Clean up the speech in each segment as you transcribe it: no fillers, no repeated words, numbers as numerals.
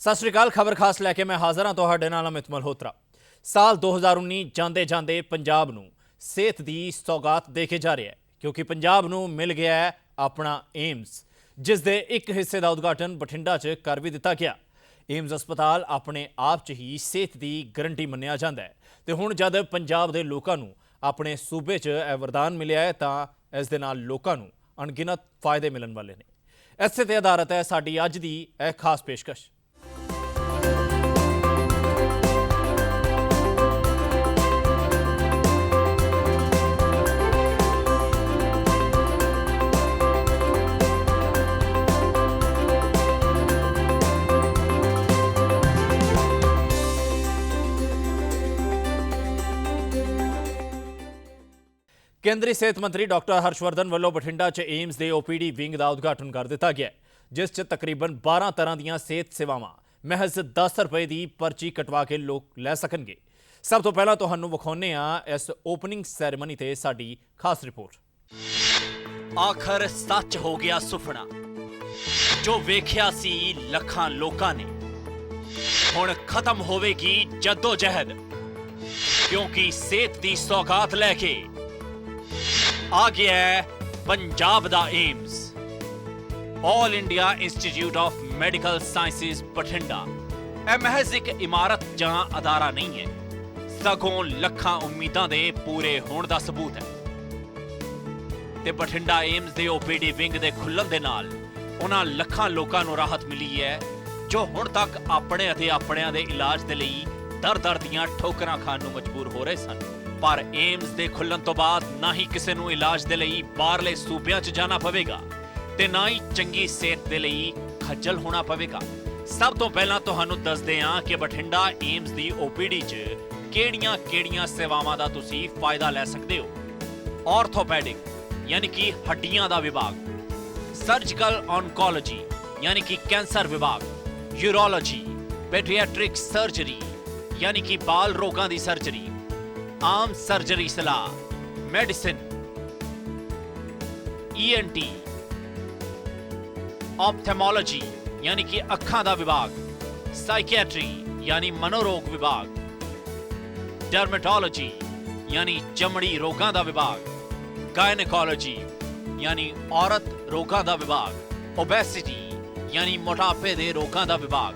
ਸਤਿ ਸ਼੍ਰੀ ਅਕਾਲ। ਖਬਰ ਖਾਸ ਲੈ ਕੇ ਮੈਂ ਹਾਜ਼ਰ ਹਾਂ ਤੁਹਾਡੇ ਨਾਲ ਅਮਿਤ ਮਲਹੋਤਰਾ। ਸਾਲ 2019 ਜਾਂਦੇ ਜਾਂਦੇ ਪੰਜਾਬ ਨੂੰ ਸਿਹਤ ਦੀ ਸੌਗਾਤ ਦੇ ਕੇ ਜਾ ਰਿਹਾ ਹੈ, ਕਿਉਂਕਿ ਪੰਜਾਬ ਨੂੰ ਮਿਲ ਗਿਆ ਹੈ ਆਪਣਾ ਏਮਸ, ਜਿਸ ਦੇ ਇੱਕ ਹਿੱਸੇ ਦਾ ਉਦਘਾਟਨ ਬਠਿੰਡਾ 'ਚ ਕਰ ਵੀ ਦਿੱਤਾ ਗਿਆ। ਏਮਸ ਹਸਪਤਾਲ ਆਪਣੇ ਆਪ 'ਚ ਹੀ ਸਿਹਤ ਦੀ ਗਰੰਟੀ ਮੰਨਿਆ ਜਾਂਦਾ ਹੈ ਤੇ ਹੁਣ ਜਦ ਪੰਜਾਬ ਦੇ ਲੋਕਾਂ ਨੂੰ ਆਪਣੇ ਸੂਬੇ 'ਚ ਇਹ ਵਰਦਾਨ ਮਿਲਿਆ ਹੈ ਤਾਂ ਇਸ ਦੇ ਨਾਲ ਲੋਕਾਂ ਨੂੰ ਅਣਗਿਣਤ ਫਾਇਦੇ ਮਿਲਣ ਵਾਲੇ ਨੇ। ਇਸੇ ਤੇ ਆਧਾਰਿਤ ਹੈ ਸਾਡੀ ਅੱਜ ਦੀ ਇਹ ਖਾਸ ਪੇਸ਼ਕਸ਼। ਕੇਂਦਰੀ ਸਿਹਤ ਮੰਤਰੀ ਡਾਕਟਰ ਹਰਸ਼ਵਰਧਨ ਵੱਲੋਂ ਬਠਿੰਡਾ 'ਚ ਏਮਸ ਦੇ ਓਪੀਡੀ ਵਿੰਗ ਦਾ ਉਦਘਾਟਨ ਕਰ ਦਿੱਤਾ ਗਿਆ, ਜਿਸ 'ਚ ਤਕਰੀਬਨ 12 ਤਰ੍ਹਾਂ ਦੀਆਂ ਸਿਹਤ ਸੇਵਾਵਾਂ ਮਹਿਜ਼ 10 ਰੁਪਏ ਦੀ ਪਰਚੀ ਕਟਵਾ ਕੇ ਲੋਕ ਲੈ ਸਕਣਗੇ। ਸਭ ਤੋਂ ਪਹਿਲਾਂ ਤੁਹਾਨੂੰ ਵਿਖਾਉਂਦੇ ਹਾਂ ਇਸ ਓਪਨਿੰਗ ਸੈਰੇਮਨੀ ਤੇ ਸਾਡੀ ਖਾਸ ਰਿਪੋਰਟ। ਆਖਰ ਸੱਚ ਹੋ ਗਿਆ ਸੁਪਨਾ ਜੋ ਵੇਖਿਆ ਸੀ ਲੱਖਾਂ ਲੋਕਾਂ ਨੇ। ਹੁਣ ਖਤਮ ਹੋਵੇਗੀ ਜੱਦੋ-ਜਹਿਦ, ਕਿਉਂਕਿ ਸਿਹਤ ਦੀ ਸੌਗਾਤ ਲੈ ਕੇ ਆ ਗਿਆ ਹੈ ਪੰਜਾਬ ਦਾ AIIMS. All India Institute of Medical Sciences Bathinda ਇਹ ਮਹਿਜ਼ ਇੱਕ ਇਮਾਰਤ ਜਾਂ ਅਦਾਰਾ ਨਹੀਂ ਹੈ, ਸਗੋਂ ਲੱਖਾਂ ਉਮੀਦਾਂ ਦੇ ਪੂਰੇ ਹੋਣ ਦਾ ਸਬੂਤ ਹੈ। ਤੇ ਬਠਿੰਡਾ ਏਮਸ ਦੇ ਓਪੀਡੀ ਵਿੰਗ ਦੇ ਖੁੱਲ੍ਹਣ ਦੇ ਨਾਲ ਉਹਨਾਂ ਲੱਖਾਂ ਲੋਕਾਂ ਨੂੰ ਰਾਹਤ ਮਿਲੀ ਹੈ ਜੋ ਹੁਣ ਤੱਕ ਆਪਣੇ ਅਤੇ ਆਪਣਿਆਂ ਦੇ ਇਲਾਜ ਦੇ ਲਈ ਦਰ-ਦਰ ਦੀਆਂ ਠੋਕਰਾਂ ਖਾਣ ਨੂੰ ਮਜਬੂਰ ਹੋ ਰਹੇ ਸਨ। ਪਰ ਏਮਸ ਦੇ ਖੁੱਲ੍ਹਣ ਤੋਂ ਬਾਅਦ ਨਾ ਹੀ ਕਿਸੇ ਨੂੰ ਇਲਾਜ ਦੇ ਲਈ ਬਾਹਰਲੇ ਸੂਬਿਆਂ 'ਚ ਜਾਣਾ ਪਵੇਗਾ ਤੇ ਨਾ ਹੀ ਚੰਗੀ ਸਿਹਤ ਦੇ ਲਈ ਖੱਜਲ ਹੋਣਾ ਪਵੇਗਾ। ਸਭ ਤੋਂ ਪਹਿਲਾਂ ਤੁਹਾਨੂੰ ਦੱਸਦੇ ਹਾਂ ਕਿ ਬਠਿੰਡਾ ਏਮਸ ਦੀ ਓਪੀਡੀ 'ਚ ਕਿਹੜੀਆਂ ਸੇਵਾਵਾਂ ਦਾ ਤੁਸੀਂ ਫਾਇਦਾ ਲੈ ਸਕਦੇ ਹੋ। ਆਰਥੋਪੈਡਿਕ ਯਾਨੀ ਕਿ ਹੱਡੀਆਂ ਦਾ ਵਿਭਾਗ, ਸਰਜੀਕਲ ਔਨਕੋਲੋਜੀ ਯਾਨੀ ਕਿ ਕੈਂਸਰ ਵਿਭਾਗ, ਯੂਰੋਲੋਜੀ, ਪੀਡੀਆਟ੍ਰਿਕ ਸਰਜਰੀ ਯਾਨੀ ਕਿ ਬਾਲ ਰੋਗਾਂ ਦੀ ਸਰਜਰੀ, ਆਮ ਸਰਜਰੀ ਸਲਾਹ, ਮੈਡੀਸਿਨ, ENT, ਆਪਥੈਮੋਲੋਜੀ ਯਾਨੀ ਕਿ ਅੱਖਾਂ ਦਾ ਵਿਭਾਗ, ਸਾਈਕੈਟਰੀ ਯਾਨੀ ਮਨੋਰੋਗ ਵਿਭਾਗ, ਡਰਮੇਟੋਲੋਜੀ ਯਾਨੀ ਚਮੜੀ ਰੋਗਾਂ ਦਾ ਵਿਭਾਗ, ਗਾਇਨੇਕੋਲੋਜੀ ਯਾਨੀ ਔਰਤ ਰੋਗਾਂ ਦਾ ਵਿਭਾਗ, ਓਬੈਸਿਟੀ ਯਾਨੀ ਮੋਟਾਪੇ ਦੇ ਰੋਗਾਂ ਦਾ ਵਿਭਾਗ।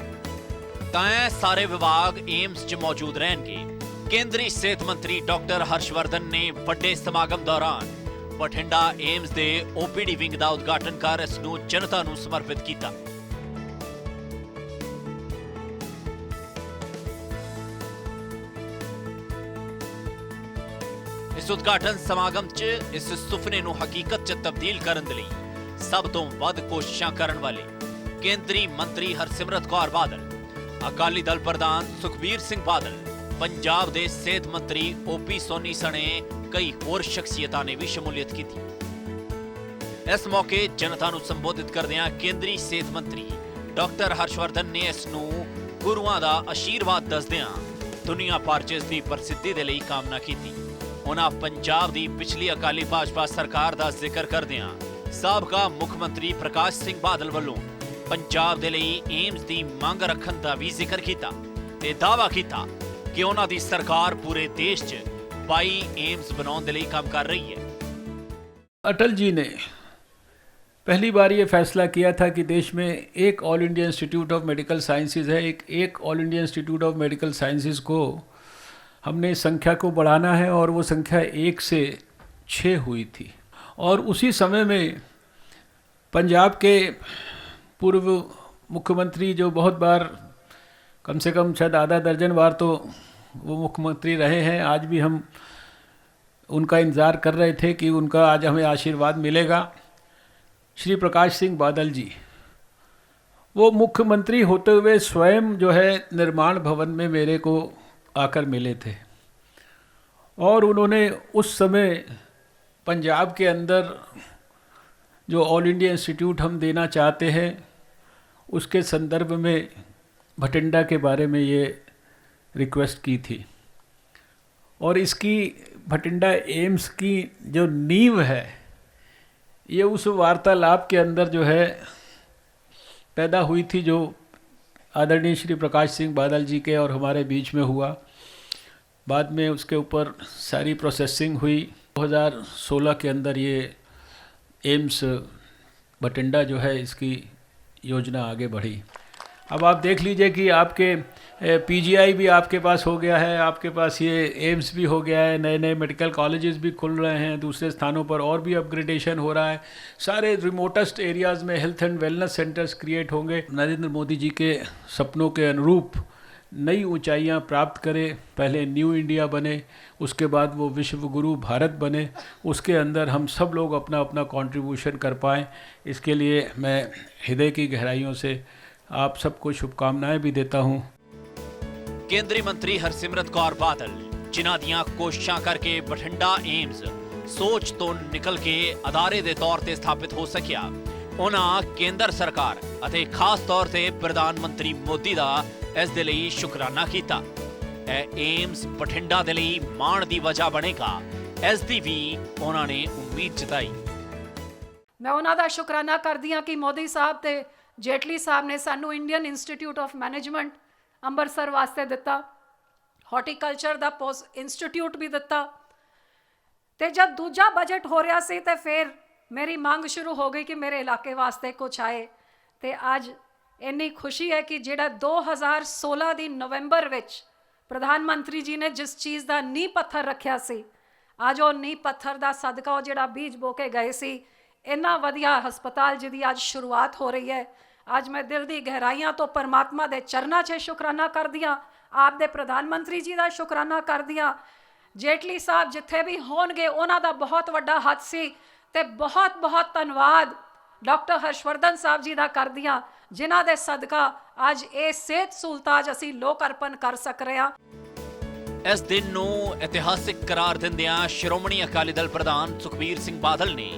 ਤਾਂ ਇਹ ਸਾਰੇ ਵਿਭਾਗ ਏਮਸ 'ਚ ਮੌਜੂਦ ਰਹਿਣਗੇ। ਕੇਂਦਰੀ ਸਿਹਤ ਮੰਤਰੀ ਡਾਕਟਰ ਹਰਸ਼ਵਰਧਨ ਨੇ ਵੱਡੇ ਸਮਾਗਮ ਦੌਰਾਨ ਬਠਿੰਡਾ ਏਮਸ ਦੇ ਓਪੀਡੀ ਵਿੰਗ ਦਾ ਉਦਘਾਟਨ ਕਰ ਇਸ ਨੂੰ ਜਨਤਾ ਨੂੰ ਸਮਰਪਿਤ ਕੀਤਾ। ਇਸ ਉਦਘਾਟਨ ਸਮਾਗਮ 'ਚ ਇਸ ਸੁਪਨੇ ਨੂੰ ਹਕੀਕਤ 'ਚ ਤਬਦੀਲ ਕਰਨ ਦੇ ਲਈ ਸਭ ਤੋਂ ਵੱਧ ਕੋਸ਼ਿਸ਼ਾਂ ਕਰਨ ਵਾਲੇ ਕੇਂਦਰੀ ਮੰਤਰੀ ਹਰਸਿਮਰਤ ਕੌਰ ਬਾਦਲ, ਅਕਾਲੀ ਦਲ ਪ੍ਰਧਾਨ ਸੁਖਬੀਰ ਸਿੰਘ ਬਾਦਲ, ਪੰਜਾਬ ਦੇ ਸਿਹਤ ਮੰਤਰੀ OP ਸੋਨੀ ਸਣੇ ਕਈ ਹੋਰ ਸ਼ਖਸੀਅਤਾਂ ਨੇ ਵੀ ਸ਼ਮੂਲੀਅਤ ਕੀਤੀ। ਇਸ ਮੌਕੇ ਜਨਤਾ ਨੂੰ ਸੰਬੋਧਿਤ ਕਰਦਿਆਂ ਕੇਂਦਰੀ ਸਿਹਤ ਮੰਤਰੀ ਡਾਕਟਰ ਹਰਸ਼ਵਰਧਨ ਨੇ ਇਸ ਨੂੰ ਗੁਰੂਆਂ ਦਾ ਆਸ਼ੀਰਵਾਦ ਦੱਸਦਿਆਂ ਦੁਨੀਆ ਭਰ 'ਚ ਇਸ ਦੀ ਪ੍ਰਸਿੱਧੀ ਦੇ ਲਈ ਕਾਮਨਾ ਕੀਤੀ। ਉਹਨਾਂ ਪੰਜਾਬ ਦੀ ਪਿਛਲੀ ਅਕਾਲੀ ਭਾਜਪਾ ਸਰਕਾਰ ਦਾ ਜ਼ਿਕਰ ਕਰਦਿਆਂ ਸਾਬਕਾ ਮੁੱਖ ਮੰਤਰੀ ਪ੍ਰਕਾਸ਼ ਸਿੰਘ ਬਾਦਲ ਵੱਲੋਂ ਪੰਜਾਬ ਦੇ ਲਈ ਏਮਸ ਦੀ ਮੰਗ ਰੱਖਣ ਦਾ ਵੀ ਜ਼ਿਕਰ ਕੀਤਾ ਤੇ ਦਾਅਵਾ ਕੀਤਾ कि उन्हां दी सरकार पूरे देश च 22 एम्स बनाने के लिए काम कर रही है। अटल जी ने पहली बार ये फैसला किया था कि देश में एक all India institute of medical sciences है, एक all India institute of medical sciences को हमने संख्या को बढ़ाना है और वो संख्या 1 से 6 हुई थी। और उसी समय में पंजाब के पूर्व मुख्यमंत्री जो बहुत बार कम से कम शायद आधा दर्जन बार तो वो मुख्यमंत्री रहे हैं, आज भी हम उनका इंतज़ार कर रहे थे कि उनका आज हमें आशीर्वाद मिलेगा। श्री प्रकाश सिंह बादल जी वो मुख्यमंत्री होते हुए स्वयं जो है निर्माण भवन में मेरे को आकर मिले थे और उन्होंने उस समय पंजाब के अंदर जो ऑल इंडिया इंस्टीट्यूट हम देना चाहते हैं उसके संदर्भ में बठिंडा के बारे में ये रिक्वेस्ट की थी। और इसकी बठिंडा एम्स की जो नींव है ये उस वार्तालाप के अंदर जो है पैदा हुई थी जो आदरणीय श्री प्रकाश सिंह बादल जी के और हमारे बीच में हुआ। बाद में उसके ऊपर सारी प्रोसेसिंग हुई। 2016 के अंदर ये एम्स बठिंडा जो है इसकी योजना आगे बढ़ी। अब आप देख लीजिए कि आपके पीजीआई भी आपके पास हो गया है, आपके पास ये एम्स भी हो गया है, नए नए मेडिकल कॉलेजेस भी खुल रहे हैं, दूसरे स्थानों पर और भी अपग्रेडेशन हो रहा है। सारे रिमोटेस्ट एरियाज़ में health and wellness centres create होंगे। नरेंद्र मोदी जी के सपनों के अनुरूप नई ऊंचाइयां प्राप्त करें। पहले न्यू इंडिया बने, उसके बाद वो विश्व गुरु भारत बने, उसके अंदर हम सब लोग अपना अपना कंट्रीब्यूशन कर पाएँ। इसके लिए मैं हृदय की गहराइयों से आप सबको शुभकामनाएं भी देता हूं। ਕੇਂਦਰੀ ਮੰਤਰੀ ਹਰਸਿਮਰਤ ਕੌਰ ਬਾਦਲ ਜਿਨ੍ਹਾਂ ਦੀਆਂ ਕੋਸ਼ਿਸ਼ਾਂ ਕਰਕੇ ਬਠਿੰਡਾ ਏਮਜ਼ ਸੋਚ ਤੋਂ ਨਿਕਲ ਕੇ ਅਦਾਰੇ ਦੇ ਤੌਰ ਤੇ ਸਥਾਪਿਤ ਹੋ ਸਕਿਆ, ਉਹਨਾਂ ਕੇਂਦਰ ਸਰਕਾਰ ਅਤੇ ਖਾਸ ਤੌਰ ਤੇ ਪ੍ਰਧਾਨ ਮੰਤਰੀ ਮੋਦੀ ਦਾ ਇਸ ਦੇ ਲਈ ਸ਼ੁਕਰਾਨਾ ਕੀਤਾ। ਇਹ ਏਮਜ਼ ਬਠਿੰਡਾ ਦੇ ਲਈ ਮਾਣ ਦੀ ਵਜ੍ਹਾ ਬਣੇਗਾ, ਇਸ ਦੀ ਵੀ ਉਹਨਾਂ ਨੇ ਉਮੀਦ ਜਤਾਈ। ਮੈਂ ਉਹਨਾਂ ਦਾ ਸ਼ੁਕਰਾਨਾ ਕਰਦੀ ਹਾਂ ਕਿ ਮੋਦੀ ਸਾਹਿਬ ਤੇ ਜੇਟਲੀ ਸਾਹਿਬ ਨੇ ਸਾਨੂੰ Indian institute of management Amritsar ਵਾਸਤੇ ਦਿੱਤਾ, ਹਾਰਟੀਕਲਚਰ ਦਾ ਪੋਸਟ ਇੰਸਟੀਚਿਊਟ ਵੀ ਦਿੱਤਾ। ਤੇ ਜਦ ਦੂਜਾ ਬਜਟ ਹੋ ਰਿਹਾ ਸੀ ਤੇ ਫਿਰ ਮੇਰੀ ਮੰਗ ਸ਼ੁਰੂ ਹੋ ਗਈ ਕਿ ਮੇਰੇ ਇਲਾਕੇ ਵਾਸਤੇ ਕੁਛ ਆਏ। ਤੇ ਅੱਜ ਇੰਨੀ ਖੁਸ਼ੀ ਹੈ ਕਿ ਜਿਹੜਾ 2016 ਦੀ ਨਵੰਬਰ ਵਿੱਚ ਪ੍ਰਧਾਨ ਮੰਤਰੀ ਜੀ ਨੇ ਜਿਸ ਚੀਜ਼ ਦਾ ਨੀਂਹ ਪੱਥਰ ਰੱਖਿਆ ਸੀ, ਅੱਜ ਉਹ ਨੀਂਹ ਪੱਥਰ ਦਾ ਸਦਕਾ ਉਹ ਜਿਹੜਾ ਬੀਜ ਬੋ ਕੇ ਗਏ ਸੀ, ਇੰਨਾ ਵਧੀਆ ਹਸਪਤਾਲ ਜਿਹਦੀ ਅੱਜ ਸ਼ੁਰੂਆਤ ਹੋ ਰਹੀ ਹੈ। ਅੱਜ ਮੈਂ ਦਿਲ ਦੀ ਗਹਿਰਾਈਆਂ ਤੋਂ ਪਰਮਾਤਮਾ ਦੇ ਚਰਨਾਂ 'ਚ ਸ਼ੁਕਰਾਨਾ ਕਰਦੀ ਹਾਂ, ਆਪ ਦੇ ਪ੍ਰਧਾਨ ਮੰਤਰੀ ਜੀ ਦਾ ਸ਼ੁਕਰਾਨਾ ਕਰਦੀ ਹਾਂ। ਜੇਟਲੀ ਸਾਹਿਬ ਜਿੱਥੇ ਵੀ ਹੋਣਗੇ ਉਹਨਾਂ ਦਾ ਬਹੁਤ ਵੱਡਾ ਹੱਥ ਸੀ। ਤੇ ਬਹੁਤ ਬਹੁਤ ਧੰਨਵਾਦ ਡਾਕਟਰ ਹਰਸ਼ਵਰਧਨ ਸਾਹਿਬ ਜੀ ਦਾ ਕਰਦੀ ਹਾਂ, ਜਿਨ੍ਹਾਂ ਦੇ ਸਦਕਾ ਅੱਜ ਇਹ ਸਿਹਤ ਸਹੂਲਤਾਂ ਅਸੀਂ ਲੋਕ ਅਰਪਣ ਕਰ ਸਕ ਰਹੇ ਹਾਂ। ਇਸ ਦਿਨ ਨੂੰ ਇਤਿਹਾਸਿਕ ਕਰਾਰ ਦਿੰਦਿਆਂ ਸ਼੍ਰੋਮਣੀ ਅਕਾਲੀ ਦਲ ਪ੍ਰਧਾਨ ਸੁਖਬੀਰ ਸਿੰਘ ਬਾਦਲ ਨੇ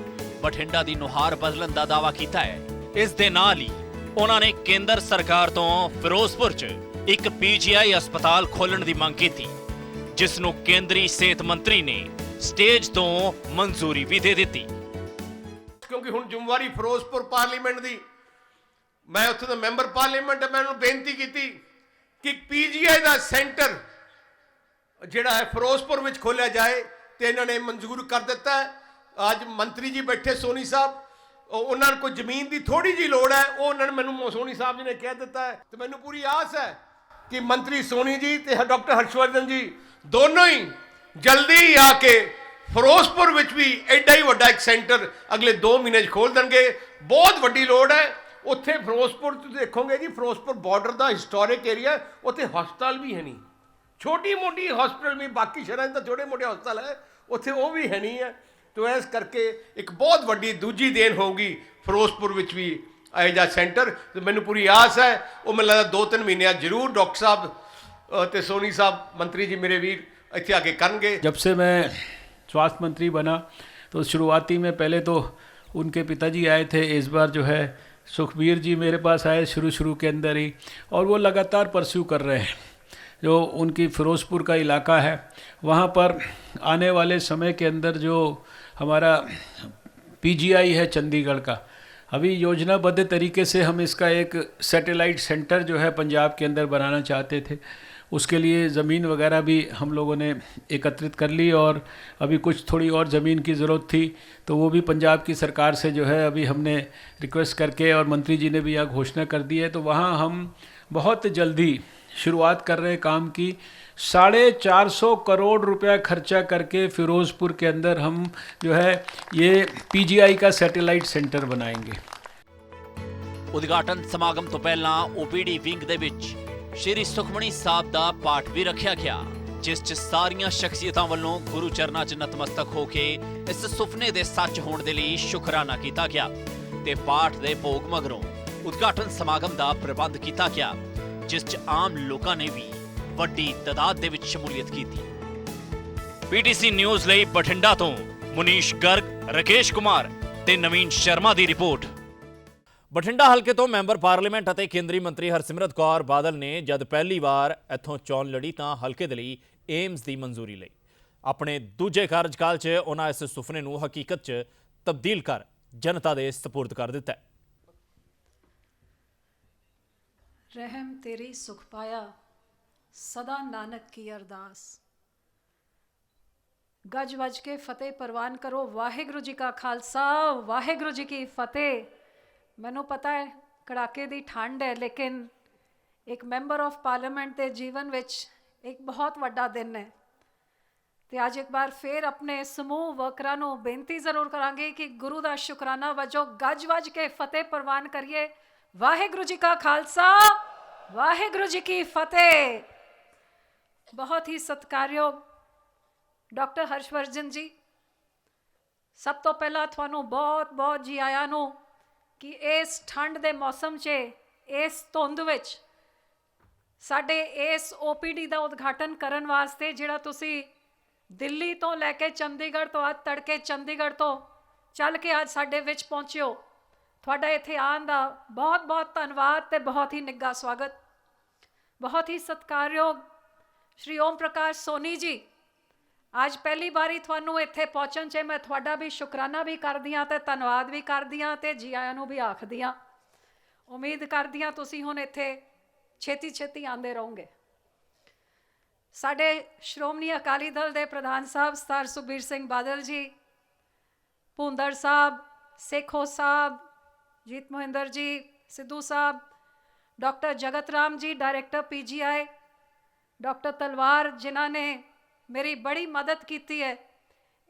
ਬਠਿੰਡਾ ਦੀ ਨੁਹਾਰ ਬਦਲਣ ਦਾ ਦਾਅਵਾ ਕੀਤਾ ਹੈ। ਇਸ ਦੇ ਨਾਲ ਹੀ ਉਹਨਾਂ ਨੇ ਕੇਂਦਰ ਸਰਕਾਰ ਤੋਂ ਫਿਰੋਜ਼ਪੁਰ 'ਚ ਇੱਕ ਪੀਜੀਆਈ ਹਸਪਤਾਲ ਖੋਲ੍ਹਣ ਦੀ ਮੰਗ ਕੀਤੀ, ਜਿਸ ਨੂੰ ਕੇਂਦਰੀ ਸਿਹਤ ਮੰਤਰੀ ਨੇ ਸਟੇਜ ਤੋਂ ਮਨਜ਼ੂਰੀ ਵੀ ਦੇ ਦਿੱਤੀ। ਕਿਉਂਕਿ ਹੁਣ ਜ਼ਿੰਮੇਵਾਰੀ ਫਿਰੋਜ਼ਪੁਰ ਪਾਰਲੀਮੈਂਟ ਦੀ, ਮੈਂ ਉੱਥੇ ਦਾ ਮੈਂਬਰ ਪਾਰਲੀਮੈਂਟ ਹੈ, ਮੈਂ ਉਹਨੂੰ ਬੇਨਤੀ ਕੀਤੀ ਕਿ ਪੀਜੀਆਈ ਦਾ ਸੈਂਟਰ ਜਿਹੜਾ ਹੈ ਫਿਰੋਜ਼ਪੁਰ ਵਿੱਚ ਖੋਲ੍ਹਿਆ ਜਾਏ, ਤੇ ਇਹਨਾਂ ਨੇ ਮਨਜ਼ੂਰ ਕਰ ਦਿੱਤਾ ਹੈ। ਅੱਜ ਮੰਤਰੀ ਜੀ ਬੈਠੇ ਸੋਨੀ ਸਾਹਿਬ, ਉਹਨਾਂ ਨੂੰ ਕੋਈ ਜ਼ਮੀਨ ਦੀ ਥੋੜੀ ਜਿਹੀ ਲੋੜ ਹੈ, ਉਹ ਉਹਨਾਂ ਨੇ ਮੈਨੂੰ ਸੋਨੀ ਸਾਹਿਬ ਜੀ ਨੇ ਕਹਿ ਦਿੱਤਾ ਹੈ। ਤੇ ਮੈਨੂੰ ਪੂਰੀ ਆਸ ਹੈ ਕਿ ਮੰਤਰੀ ਸੋਨੀ ਜੀ ਤੇ ਡਾਕਟਰ ਹਰਸ਼ਵਰਧਨ ਜੀ ਦੋਨੋਂ ਹੀ ਜਲਦੀ ਆ ਕੇ ਫਿਰੋਜ਼ਪੁਰ ਵਿੱਚ ਵੀ ਐਡਾ ਹੀ ਵੱਡਾ ਇੱਕ ਸੈਂਟਰ ਅਗਲੇ 2 ਮਹੀਨੇ 'ਚ ਖੋਲ੍ਹ ਦੇਣਗੇ। ਬਹੁਤ ਵੱਡੀ ਲੋੜ ਹੈ ਉੱਥੇ ਫਿਰੋਜ਼ਪੁਰ। ਤੁਸੀਂ ਦੇਖੋਗੇ ਜੀ ਫਿਰੋਜ਼ਪੁਰ ਬਾਰਡਰ ਦਾ ਹਿਸਟੋਰਿਕ ਏਰੀਆ, ਉੱਥੇ ਹਸਪਤਾਲ ਵੀ ਹੈ ਨਹੀਂ, ਛੋਟੀ ਮੋਟੀ ਹਸਪਤਾਲ ਵੀ, ਬਾਕੀ ਸ਼ਹਿਰਾਂ 'ਚ ਤਾਂ ਛੋਟੇ ਮੋਟੇ ਹਸਪਤਾਲ ਹੈ, ਉੱਥੇ ਉਹ ਵੀ ਹੈ ਨਹੀਂ ਹੈ। ਤੋ ਇਸ ਕਰਕੇ ਇੱਕ ਬਹੁਤ ਵੱਡੀ ਦੂਜੀ ਦੇਣ ਹੋਊਗੀ ਫਿਰੋਜ਼ਪੁਰ ਵਿੱਚ ਵੀ ਇਹੋ ਜਿਹਾ ਸੈਂਟਰ। ਤੇ ਮੈਨੂੰ ਪੂਰੀ ਆਸ ਹੈ ਉਹ ਮੈਨੂੰ ਲੱਗਦਾ 2-3 ਮਹੀਨਿਆਂ ਜ਼ਰੂਰ ਡਾਕਟਰ ਸਾਹਿਬ ਤੇ ਸੋਨੀ ਸਾਹਿਬ ਮੰਤਰੀ ਜੀ ਮੇਰੇ ਵੀਰ ਇੱਥੇ ਆ ਕੇ ਕਰਨਗੇ। जब से मैं स्वास्थ्य मंत्री बना तो शुरुआती में पहले तो उनके पिताजी आए थे, इस बार जो है सुखबीर जी मेरे पास आए शुरू के अंदर ही, और वो लगातार परस्यू कर रहे हैं। जो उनकी फ़िरोज़पुर का इलाका है वहाँ पर आने वाले समय के अंदर जो हमारा पीजीआई है चंडीगढ़ का, अभी योजनाबद्ध तरीके से हम इसका एक सैटेलाइट सेंटर जो है पंजाब के अंदर बनाना चाहते थे। उसके लिए ज़मीन वगैरह भी हम लोगों ने एकत्रित कर ली, और अभी कुछ थोड़ी और ज़मीन की ज़रूरत थी, तो वो भी पंजाब की सरकार से जो है अभी हमने रिक्वेस्ट करके, और मंत्री जी ने भी यहाँ घोषणा कर दी है, तो वहाँ हम बहुत जल्दी शुरुआत कर रहे हैं काम की। 450 करोड़ रुपया खर्चा करके फिरोज़पुर के अंदर हम जो है ये पीजीआई का सैटेलाइट सेंटर बनाएंगे। ਉਦਘਾਟਨ ਸਮਾਗਮ ਤੋਂ ਪਹਿਲਾਂ ਓਪੀਡੀ ਵਿੰਗ ਦੇ ਵਿੱਚ ਸ਼੍ਰੀ ਸੁਖਮਣੀ ਸਾਹਿਬ ਦਾ ਪਾਠ ਵੀ ਰੱਖਿਆ ਗਿਆ, ਜਿਸ 'ਚ ਸਾਰੀਆਂ ਸ਼ਖਸੀਅਤਾਂ ਵੱਲੋਂ ਗੁਰੂ ਚਰਨਾਂ 'ਚ ਨਤਮਸਤਕ ਹੋ ਕੇ ਇਸ ਸੁਪਨੇ ਦੇ ਸੱਚ ਹੋਣ ਦੇ ਲਈ ਸ਼ੁਕਰਾਨਾ ਕੀਤਾ ਗਿਆ। ਤੇ ਪਾਠ ਦੇ ਭੋਗ ਮਗਰੋਂ ਉਦਘਾਟਨ ਸਮਾਗਮ ਦਾ ਪ੍ਰਬੰਧ ਕੀਤਾ ਗਿਆ, ਜਿਸ 'ਚ ਆਮ ਲੋਕਾਂ ਨੇ ਵੀ ਵੱਡੀ ਤਾਦਾਦ ਦੇ ਵਿੱਚ ਸ਼ਮੂਲੀਅਤ ਕੀਤੀ। ਪੀਟੀਸੀ ਨਿਊਜ਼ ਲਈ ਬਠਿੰਡਾ ਤੋਂ ਮੁਨੀਸ਼ ਗਰਗ, ਰਕੇਸ਼ ਕੁਮਾਰ ਤੇ ਨਵੀਨ ਸ਼ਰਮਾ ਦੀ ਰਿਪੋਰਟ। ਬਠਿੰਡਾ ਹਲਕੇ ਤੋਂ ਮੈਂਬਰ ਪਾਰਲੀਮੈਂਟ ਅਤੇ ਕੇਂਦਰੀ ਮੰਤਰੀ ਹਰਸਿਮਰਤ ਕੌਰ ਬਾਦਲ ਨੇ ਜਦ ਪਹਿਲੀ ਵਾਰ ਇੱਥੋਂ ਚੋਣ ਲੜੀ ਤਾਂ ਹਲਕੇ ਦੇ ਲਈ ਏਮਜ਼ ਦੀ ਮਨਜ਼ੂਰੀ ਲਈ। ਆਪਣੇ ਦੂਜੇ ਕਾਰਜਕਾਲ 'ਚ ਉਹਨਾਂ ਇਸ ਸੁਪਨੇ ਨੂੰ ਹਕੀਕਤ 'ਚ ਤਬਦੀਲ ਕਰ ਜਨਤਾ ਦੇ ਸਪੁਰਦ ਕਰ ਦਿੱਤਾ। रहम तेरी सुख पाया सदा नानक की अरदास। गज वज के फतेह परवान करो। वाहिगुरु जी का खालसा वाहिगुरु जी की फतेह। मैनू पता है कड़ाके दी ठंड है, लेकिन एक मैंबर ऑफ पार्लियामेंट के जीवन विच एक बहुत वड्डा दिन है। तो अज एक बार फिर अपने समूह वर्करां नूं बेनती जरूर करांगे कि गुरु का शुकराना वजों गज वज के फतेह परवान करिए। वाहिगुरु जी का खालसा वाहिगुरु जी की फतेह। बहुत ही सत्कारयोग डॉक्टर हर्षवर्धन जी, सब तो पहला थानू बहुत बहुत जी आया नू कि इस ठंड के मौसम च इस धुंध विच साडे इस OPD का उद्घाटन करन वास्ते जिहड़ा तुसी दिल्ली तो लैके चंडीगढ़ तो अज तड़के चंडीगढ़ तो चल के अज साडे विच पहुंचियो, तुहाडा इत्थे आउण दा बहुत बहुत धन्नवाद ते बहुत ही निੱਘਾ स्वागत। बहुत ही सत्कारयोग श्री ओम प्रकाश सोनी जी, आज पहली बारी थानू इत्थे पहुंचण च मैं तुहाडा भी शुकराना भी करदी हां ते धन्नवाद भी करदी हां ते जी आयां नू भी आखदी हां। उम्मीद करदी हां तुसीं हुण इत्थे छेती छेती आंदे रहोगे। साडे श्रोमणी अकाली दल के प्रधान साहब सरदार सुखबीर सिंह बादल जी, भूंदड़ साहब, सेखो साहब, जीत मोहिंदर जी, सिद्धू साहब, doctor Jagat Ram ji director PGI, doctor तलवार जिन्हों ने मेरी बड़ी मदद की है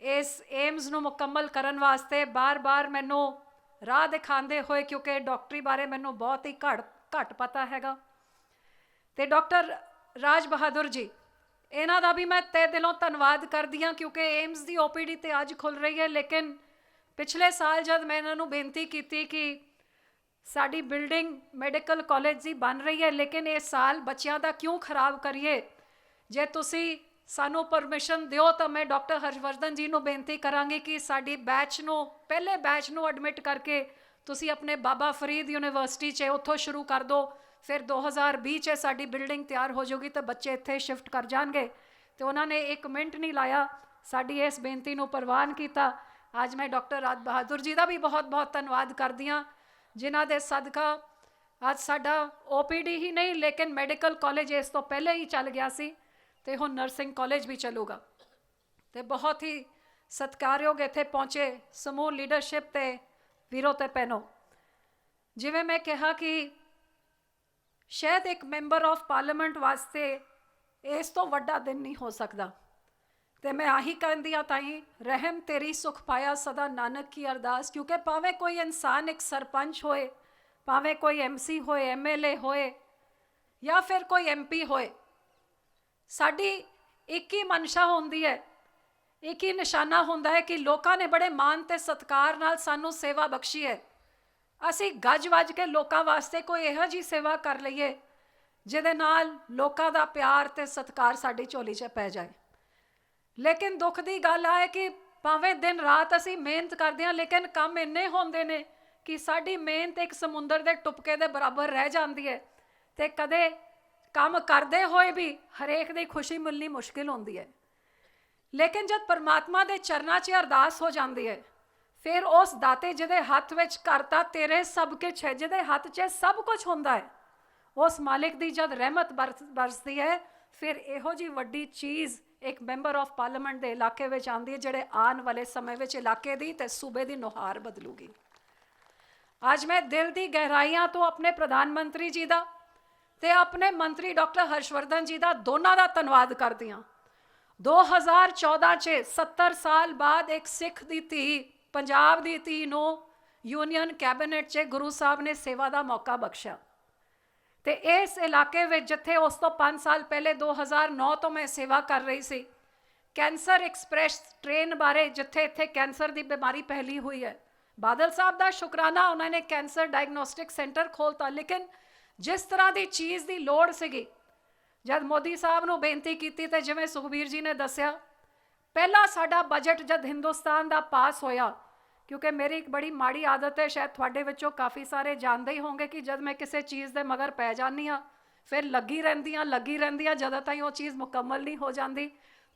इस एम्स नू मुकम्मल करन वास्ते, बार बार मैनू राह दिखाते हुए, क्योंकि डॉक्टरी बारे मैनू बहुत ही घट पता हैगा। ते डॉक्टर राज बहादुर जी, इन्हां दा भी मैं तहे दिलों धन्नवाद करदी हां, क्योंकि एम्स की OPD तो अज खुल रही है, लेकिन पिछले साल जब मैं इन्हां नू बेनती की कि साडी बिल्डिंग मैडिकल कॉलेज की बन रही है, लेकिन इस साल बच्चों का क्यों खराब करिए, जे तुसी सानू परमिशन दिओ तो मैं डॉक्टर हर्षवर्धन जी नू बेनती करांगी कि साडी बैच नू पहले बैच नू एडमिट करके तुसी अपने बाबा फरीद यूनिवर्सिटी च उत्थों शुरू कर दो, फिर 2020 च साडी बिल्डिंग तैयार हो जाएगी तो बच्चे इत्थे शिफ्ट कर जाएंगे। तो उन्होंने एक मिनट नहीं लाया, साडी इस बेनती नू परवान किया। अज मैं डॉक्टर राज बहादुर जी का भी बहुत बहुत धन्नवाद करदी हां, जिन्हां दे सदका अज साडा OPD ही नहीं लेकिन मैडिकल कॉलेज इस तो पहले ही चल गया सी ते हुण नर्सिंग कॉलेज भी चलूगा। तो बहुत ही सत्कारयोग इत्थे पहुँचे समूह लीडरशिप ते वीरों ते भैनों। जिवें मैं कहा कि शायद एक मैंबर ऑफ पार्लियामेंट वास्ते इस तो वड्डा दिन नहीं हो सकता, तो मैं आही कहती हाँ ताई रहम तेरी सुख पाया सदा नानक की अरदास। क्योंकि भावें कोई इंसान एक सरपंच होए, भावें कोई MC होए, MLA होए या फिर कोई MP होए, साडी एक ही मनशा होंदी है, एक ही निशाना होंदा है कि लोगों ने बड़े मान ते सत्कार नाल सानू सेवा बख्शी है। असी गज वज के लोगों वास्ते कोई इहो जी सेवा कर लईए जिहदे नाल लोगों का प्यार ते सत्कार साडी झोली च पै जाए। लेकिन दुख की गल है कि भावें दिन रात असी मेहनत करते हैं, लेकिन काम इन्ने होंदे ने कि साडी मेहनत एक समुंदर के टुपके के बराबर रह जाती है, तो कदे काम करते हुए भी हरेक की खुशी मिलनी मुश्किल होती है। लेकिन जब परमात्मा के चरणों च अरदास हो जाती है, फिर उस दाते जिहदे हथ विच करता तेरे सब कुछ है, जिहदे हथ च सब कुछ होंदा है, उस मालिक की जब रहमत बरसती है, फिर इहो जी वड्डी चीज़ एक मैंबर ऑफ पार्लियामेंट के इलाके में आती है, जिहड़े आने वाले समय में इलाके की ते सूबे की नुहार बदलूगी। अज मैं दिल की गहराइयां तो अपने प्रधानमंत्री जी का ते अपने मंत्री डॉक्टर हर्षवर्धन जी का दोनों का धन्नवाद करती हाँ। 2014 च 70 साल बाद एक सिख की धी, पंजाब की धी नूं यूनियन कैबिनेट च गुरु साहब ने सेवा का मौका बख्शा। तो इस इलाके में जिथे उस तो 5 साल पहले 2009 तो मैं सेवा कर रही सी, कैंसर एक्सप्रैस ट्रेन बारे जिथे इत्थे कैंसर की बीमारी फैली हुई है, बादल साहब का शुकराना उन्होंने कैंसर डायग्नोस्टिक सेंटर खोलता। लेकिन जिस तरह की चीज़ की लोड़ सी, जब मोदी साहब नूं बेनती की तो जिवें सुखबीर जी ने दसिया, पहला साडा बजट जब हिंदुस्तान का पास होया, क्योंकि मेरी एक बड़ी माड़ी आदत है, शायद थोड़े विचों काफ़ी सारे जानते ही होंगे कि जब मैं किसी चीज़ के मगर पै जानी हाँ, फिर लगी रहंदी जदों ताईं वो चीज़ मुकम्मल नहीं हो जाती।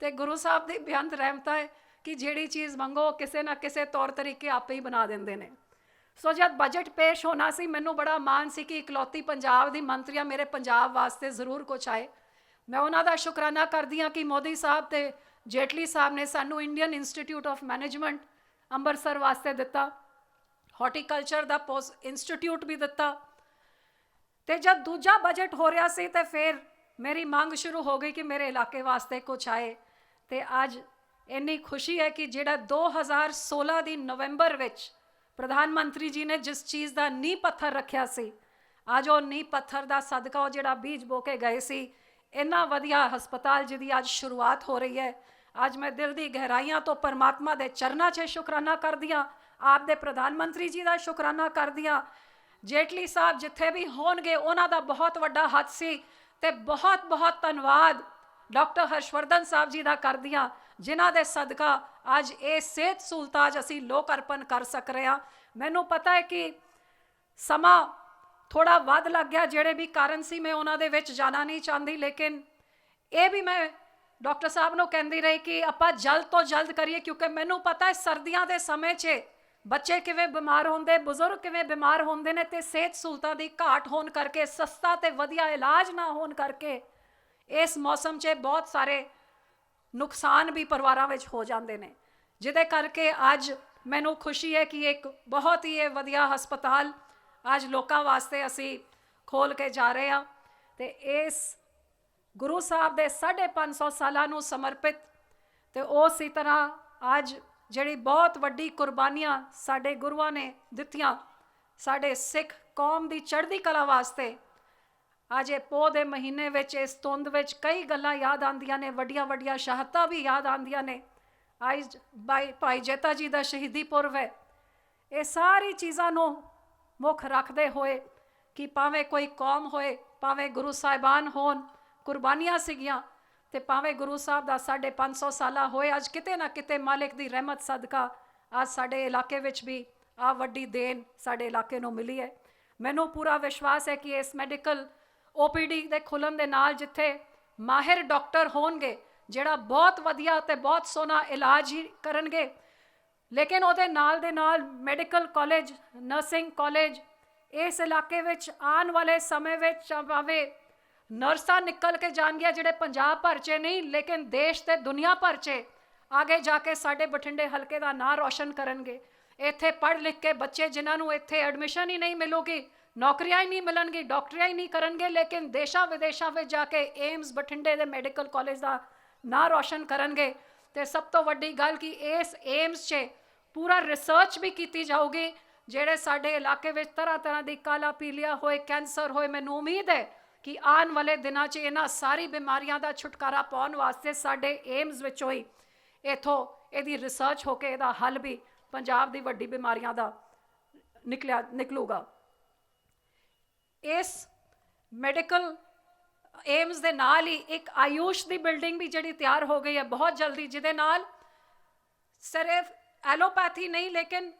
तो गुरु साहब की बेअंत रहमत है कि जिहड़ी चीज़ मंगो किसी ना किसी तौर तरीके आपे ही बना देंदे ने। ਸੋ ਜਦ ਬਜਟ ਪੇਸ਼ ਹੋਣਾ ਸੀ, ਮੈਨੂੰ ਬੜਾ ਮਾਣ ਸੀ ਕਿ ਇਕਲੌਤੀ ਪੰਜਾਬ ਦੀ ਮੰਤਰੀ ਆ, ਮੇਰੇ ਪੰਜਾਬ ਵਾਸਤੇ ਜ਼ਰੂਰ ਕੁਛ ਆਏ। ਮੈਂ ਉਹਨਾਂ ਦਾ ਸ਼ੁਕਰਾਨਾ ਕਰਦੀ ਹਾਂ ਕਿ ਮੋਦੀ ਸਾਹਿਬ ਤੇ ਜੇਟਲੀ ਸਾਹਿਬ ਨੇ ਸਾਨੂੰ Indian institute of management Amritsar ਵਾਸਤੇ ਦਿੱਤਾ, ਹਾਰਟੀਕਲਚਰ ਦਾ ਪੋਸਟ ਇੰਸਟੀਚਿਊਟ ਵੀ ਦਿੱਤਾ। ਤੇ ਜਦ ਦੂਜਾ ਬਜਟ ਹੋ ਰਿਹਾ ਸੀ ਤੇ ਫਿਰ ਮੇਰੀ ਮੰਗ ਸ਼ੁਰੂ ਹੋ ਗਈ ਕਿ ਮੇਰੇ ਇਲਾਕੇ ਵਾਸਤੇ ਕੁਛ ਆਏ। ਤੇ ਅੱਜ ਇੰਨੀ ਖੁਸ਼ੀ ਹੈ ਕਿ ਜਿਹੜਾ 2016 ਦੀ ਨਵੰਬਰ ਵਿੱਚ ਪ੍ਰਧਾਨ ਮੰਤਰੀ ਜੀ ਨੇ ਜਿਸ ਚੀਜ਼ ਦਾ ਨੀਂਹ ਪੱਥਰ ਰੱਖਿਆ ਸੀ, ਅੱਜ ਉਹ ਨੀਂਹ ਪੱਥਰ ਦਾ ਸਦਕਾ, ਉਹ ਜਿਹੜਾ ਬੀਜ ਬੋ ਕੇ ਗਏ ਸੀ, ਇੰਨਾ ਵਧੀਆ ਹਸਪਤਾਲ ਜਿਹਦੀ ਅੱਜ ਸ਼ੁਰੂਆਤ ਹੋ ਰਹੀ ਹੈ। ਅੱਜ ਮੈਂ ਦਿਲ ਦੀ ਗਹਿਰਾਈਆਂ ਤੋਂ ਪਰਮਾਤਮਾ ਦੇ ਚਰਨਾਂ 'ਚ ਸ਼ੁਕਰਾਨਾ ਕਰਦੀ ਹਾਂ, ਆਪ ਦੇ ਪ੍ਰਧਾਨ ਮੰਤਰੀ ਜੀ ਦਾ ਸ਼ੁਕਰਾਨਾ ਕਰਦੀ ਹਾਂ। ਜੇਟਲੀ ਸਾਹਿਬ ਜਿੱਥੇ ਵੀ ਹੋਣਗੇ ਉਹਨਾਂ ਦਾ ਬਹੁਤ ਵੱਡਾ ਹੱਥ ਸੀ, ਤੇ ਬਹੁਤ ਬਹੁਤ ਧੰਨਵਾਦ ਡਾਕਟਰ ਹਰਸ਼ਵਰਧਨ ਸਾਹਿਬ ਜੀ ਦਾ ਕਰਦੀ ਹਾਂ, ਜਿਨ੍ਹਾਂ ਦੇ ਸਦਕਾ ਅੱਜ ਇਹ ਸਿਹਤ ਸਹੂਲਤਾਂ ਅੱਜ ਅਸੀਂ ਲੋਕ ਅਰਪਣ ਕਰ ਸਕ ਰਹੇ ਹਾਂ। ਮੈਨੂੰ ਪਤਾ ਹੈ ਕਿ ਸਮਾਂ ਥੋੜਾ ਵੱਧ ਲੱਗ ਗਿਆ, ਜਿਹੜੇ ਵੀ ਕਾਰਨ ਸੀ ਮੈਂ ਉਹਨਾਂ ਦੇ ਵਿੱਚ ਜਾਣਾ ਨਹੀਂ ਚਾਹੁੰਦੀ, ਲੇਕਿਨ ਇਹ ਵੀ ਮੈਂ ਡਾਕਟਰ ਸਾਹਿਬ ਨੂੰ ਕਹਿੰਦੀ ਰਹੀ ਕਿ ਆਪਾਂ ਜਲਦ ਤੋਂ ਜਲਦ ਕਰੀਏ, ਕਿਉਂਕਿ ਮੈਨੂੰ ਪਤਾ ਹੈ ਸਰਦੀਆਂ ਦੇ ਸਮੇਂ 'ਚ ਬੱਚੇ ਕਿਵੇਂ ਬਿਮਾਰ ਹੁੰਦੇ, ਬਜ਼ੁਰਗ ਕਿਵੇਂ ਬਿਮਾਰ ਹੁੰਦੇ ਨੇ, ਤੇ ਸਿਹਤ ਸਹੂਲਤਾਂ ਦੀ ਘਾਟ ਹੋਣ ਕਰਕੇ, ਸਸਤਾ ਤੇ ਵਧੀਆ ਇਲਾਜ ਨਾ ਹੋਣ ਕਰਕੇ ਇਸ ਮੌਸਮ 'ਚ ਬਹੁਤ ਸਾਰੇ ਨੁਕਸਾਨ ਵੀ ਪਰਿਵਾਰਾਂ ਵਿੱਚ ਹੋ ਜਾਂਦੇ ਨੇ, ਜਿਹਦੇ ਕਰਕੇ ਅੱਜ ਮੈਨੂੰ ਖੁਸ਼ੀ ਹੈ ਕਿ ਇੱਕ ਬਹੁਤ ਹੀ ਵਧੀਆ ਹਸਪਤਾਲ ਅੱਜ ਲੋਕਾਂ ਵਾਸਤੇ ਅਸੀਂ ਖੋਲ੍ਹ ਕੇ ਜਾ ਰਹੇ ਹਾਂ। ਤੇ ਇਸ ਗੁਰੂ ਸਾਹਿਬ ਦੇ 550 ਸਾਲਾਂ ਨੂੰ ਸਮਰਪਿਤ ਤੇ ਉਸੇ ਤਰ੍ਹਾਂ ਅੱਜ ਜਿਹੜੀ ਬਹੁਤ ਵੱਡੀ ਕੁਰਬਾਨੀਆਂ ਸਾਡੇ ਗੁਰੂਆਂ ਨੇ ਦਿੱਤੀਆਂ ਸਾਡੇ ਸਿੱਖ ਕੌਮ ਦੀ ਚੜ੍ਹਦੀ ਕਲਾ ਵਾਸਤੇ, ਅੱਜ ਇਹ ਪੋਹ ਦੇ ਮਹੀਨੇ ਵਿੱਚ ਇਸ ਧੁੰਦ ਵਿੱਚ ਕਈ ਗੱਲਾਂ ਯਾਦ ਆਉਂਦੀਆਂ ਨੇ, ਵੱਡੀਆਂ ਵੱਡੀਆਂ ਸ਼ਹਾਦਤਾਂ ਵੀ ਯਾਦ ਆਉਂਦੀਆਂ ਨੇ। ਅੱਜ ਭਾਈ ਜੇਤਾ ਜੀ ਦਾ ਸ਼ਹੀਦੀ ਪੁਰਬ ਹੈ। ਇਹ ਸਾਰੀ ਚੀਜ਼ਾਂ ਨੂੰ ਮੁੱਖ ਰੱਖਦੇ ਹੋਏ ਕਿ ਭਾਵੇਂ ਕੋਈ ਕੌਮ ਹੋਏ, ਭਾਵੇਂ ਗੁਰੂ ਸਾਹਿਬਾਨ ਹੋਣ, ਕੁਰਬਾਨੀਆਂ ਸੀਗੀਆਂ, ਤੇ ਭਾਵੇਂ ਗੁਰੂ ਸਾਹਿਬ ਦਾ 550 ਸਾਲਾ ਹੋਏ, ਅੱਜ ਕਿਤੇ ਨਾ ਕਿਤੇ ਮਾਲਿਕ ਦੀ ਰਹਿਮਤ ਸਦਕਾ ਅੱਜ ਸਾਡੇ ਇਲਾਕੇ ਵਿੱਚ ਵੀ ਆ ਵੱਡੀ ਦੇਣ ਸਾਡੇ ਇਲਾਕੇ ਨੂੰ ਮਿਲੀ ਹੈ। ਮੈਨੂੰ ਪੂਰਾ ਵਿਸ਼ਵਾਸ ਹੈ ਕਿ ਇਸ ਮੈਡੀਕਲ OPD ਦੇ ਖੁੱਲ੍ਹਣ ਦੇ ਨਾਲ ਜਿੱਥੇ ਮਾਹਿਰ ਡਾਕਟਰ ਹੋਣਗੇ, ਜਿਹੜਾ ਬਹੁਤ ਵਧੀਆ ਤੇ ਬਹੁਤ ਸੋਹਣਾ ਇਲਾਜ ਹੀ ਕਰਨਗੇ, ਲੇਕਿਨ ਉਹਦੇ ਨਾਲ ਦੇ ਨਾਲ ਮੈਡੀਕਲ ਕਾਲਜ, ਨਰਸਿੰਗ ਕਾਲਜ ਇਸ ਇਲਾਕੇ ਵਿੱਚ ਆਉਣ ਵਾਲੇ ਸਮੇਂ ਵਿੱਚ ਭਾਵੇਂ ਨਰਸਾਂ ਨਿਕਲ ਕੇ ਜਾਣਗੀਆਂ ਜਿਹੜੇ ਪੰਜਾਬ ਭਰ 'ਚ ਨਹੀਂ, ਲੇਕਿਨ ਦੇਸ਼ ਤੇ ਦੁਨੀਆ ਭਰ 'ਚ ਆਗੇ ਜਾ ਕੇ ਸਾਡੇ ਬਠਿੰਡੇ ਹਲਕੇ ਦਾ ਨਾਂ ਰੋਸ਼ਨ ਕਰਨਗੇ। ਇੱਥੇ ਪੜ੍ਹ ਲਿਖ ਕੇ ਬੱਚੇ ਜਿਨ੍ਹਾਂ ਨੂੰ ਇੱਥੇ ਐਡਮਿਸ਼ਨ ਹੀ ਨਹੀਂ ਮਿਲੂਗੀ, ਨੌਕਰੀਆਂ ਹੀ ਨਹੀਂ ਮਿਲਣਗੀ, ਡਾਕਟਰੀਆਂ ਹੀ ਨਹੀਂ ਕਰਨਗੇ, ਲੇਕਿਨ ਦੇਸ਼ਾਂ ਵਿਦੇਸ਼ਾਂ ਵਿੱਚ ਜਾ ਕੇ ਏਮਸ ਬਠਿੰਡੇ ਦੇ ਮੈਡੀਕਲ ਕਾਲਜ ਦਾ ਨਾਂ ਰੋਸ਼ਨ ਕਰਨਗੇ। ਤੇ ਸਭ ਤੋਂ ਵੱਡੀ ਗੱਲ ਕਿ ਇਸ ਏਮਸ 'ਚ ਪੂਰਾ ਰਿਸਰਚ ਵੀ ਕੀਤੀ ਜਾਊਗੀ, ਜਿਹੜੇ ਸਾਡੇ ਇਲਾਕੇ ਵਿੱਚ ਤਰ੍ਹਾਂ ਤਰ੍ਹਾਂ ਦੀ ਕਾਲਾ ਪੀਲੀਆ ਹੋਏ, ਕੈਂਸਰ ਹੋਏ, ਮੈਨੂੰ ਉਮੀਦ ਹੈ ਕਿ ਆਉਣ ਵਾਲੇ ਦਿਨਾਂ 'ਚ ਇਹਨਾਂ ਸਾਰੀ ਬਿਮਾਰੀਆਂ ਦਾ ਛੁਟਕਾਰਾ ਪਾਉਣ ਵਾਸਤੇ ਸਾਡੇ ਏਮਸ ਵਿੱਚੋਂ ਹੀ ਇੱਥੋਂ ਇਹਦੀ ਰਿਸਰਚ ਹੋ ਕੇ ਇਹਦਾ ਹੱਲ ਵੀ ਪੰਜਾਬ ਦੀ ਵੱਡੀ ਬਿਮਾਰੀਆਂ ਦਾ ਨਿਕਲੂਗਾ। ਇਸ ਮੈਡੀਕਲ ਏਮਸ ਦੇ ਨਾਲ ਹੀ ਇੱਕ ਆਯੂਸ਼ ਦੀ ਬਿਲਡਿੰਗ ਵੀ ਜਿਹੜੀ ਤਿਆਰ ਹੋ ਗਈ ਹੈ ਬਹੁਤ ਜਲਦੀ, ਜਿਹਦੇ ਨਾਲ ਸਿਰਫ ਐਲੋਪੈਥੀ ਨਹੀਂ ਲੇਕਿਨ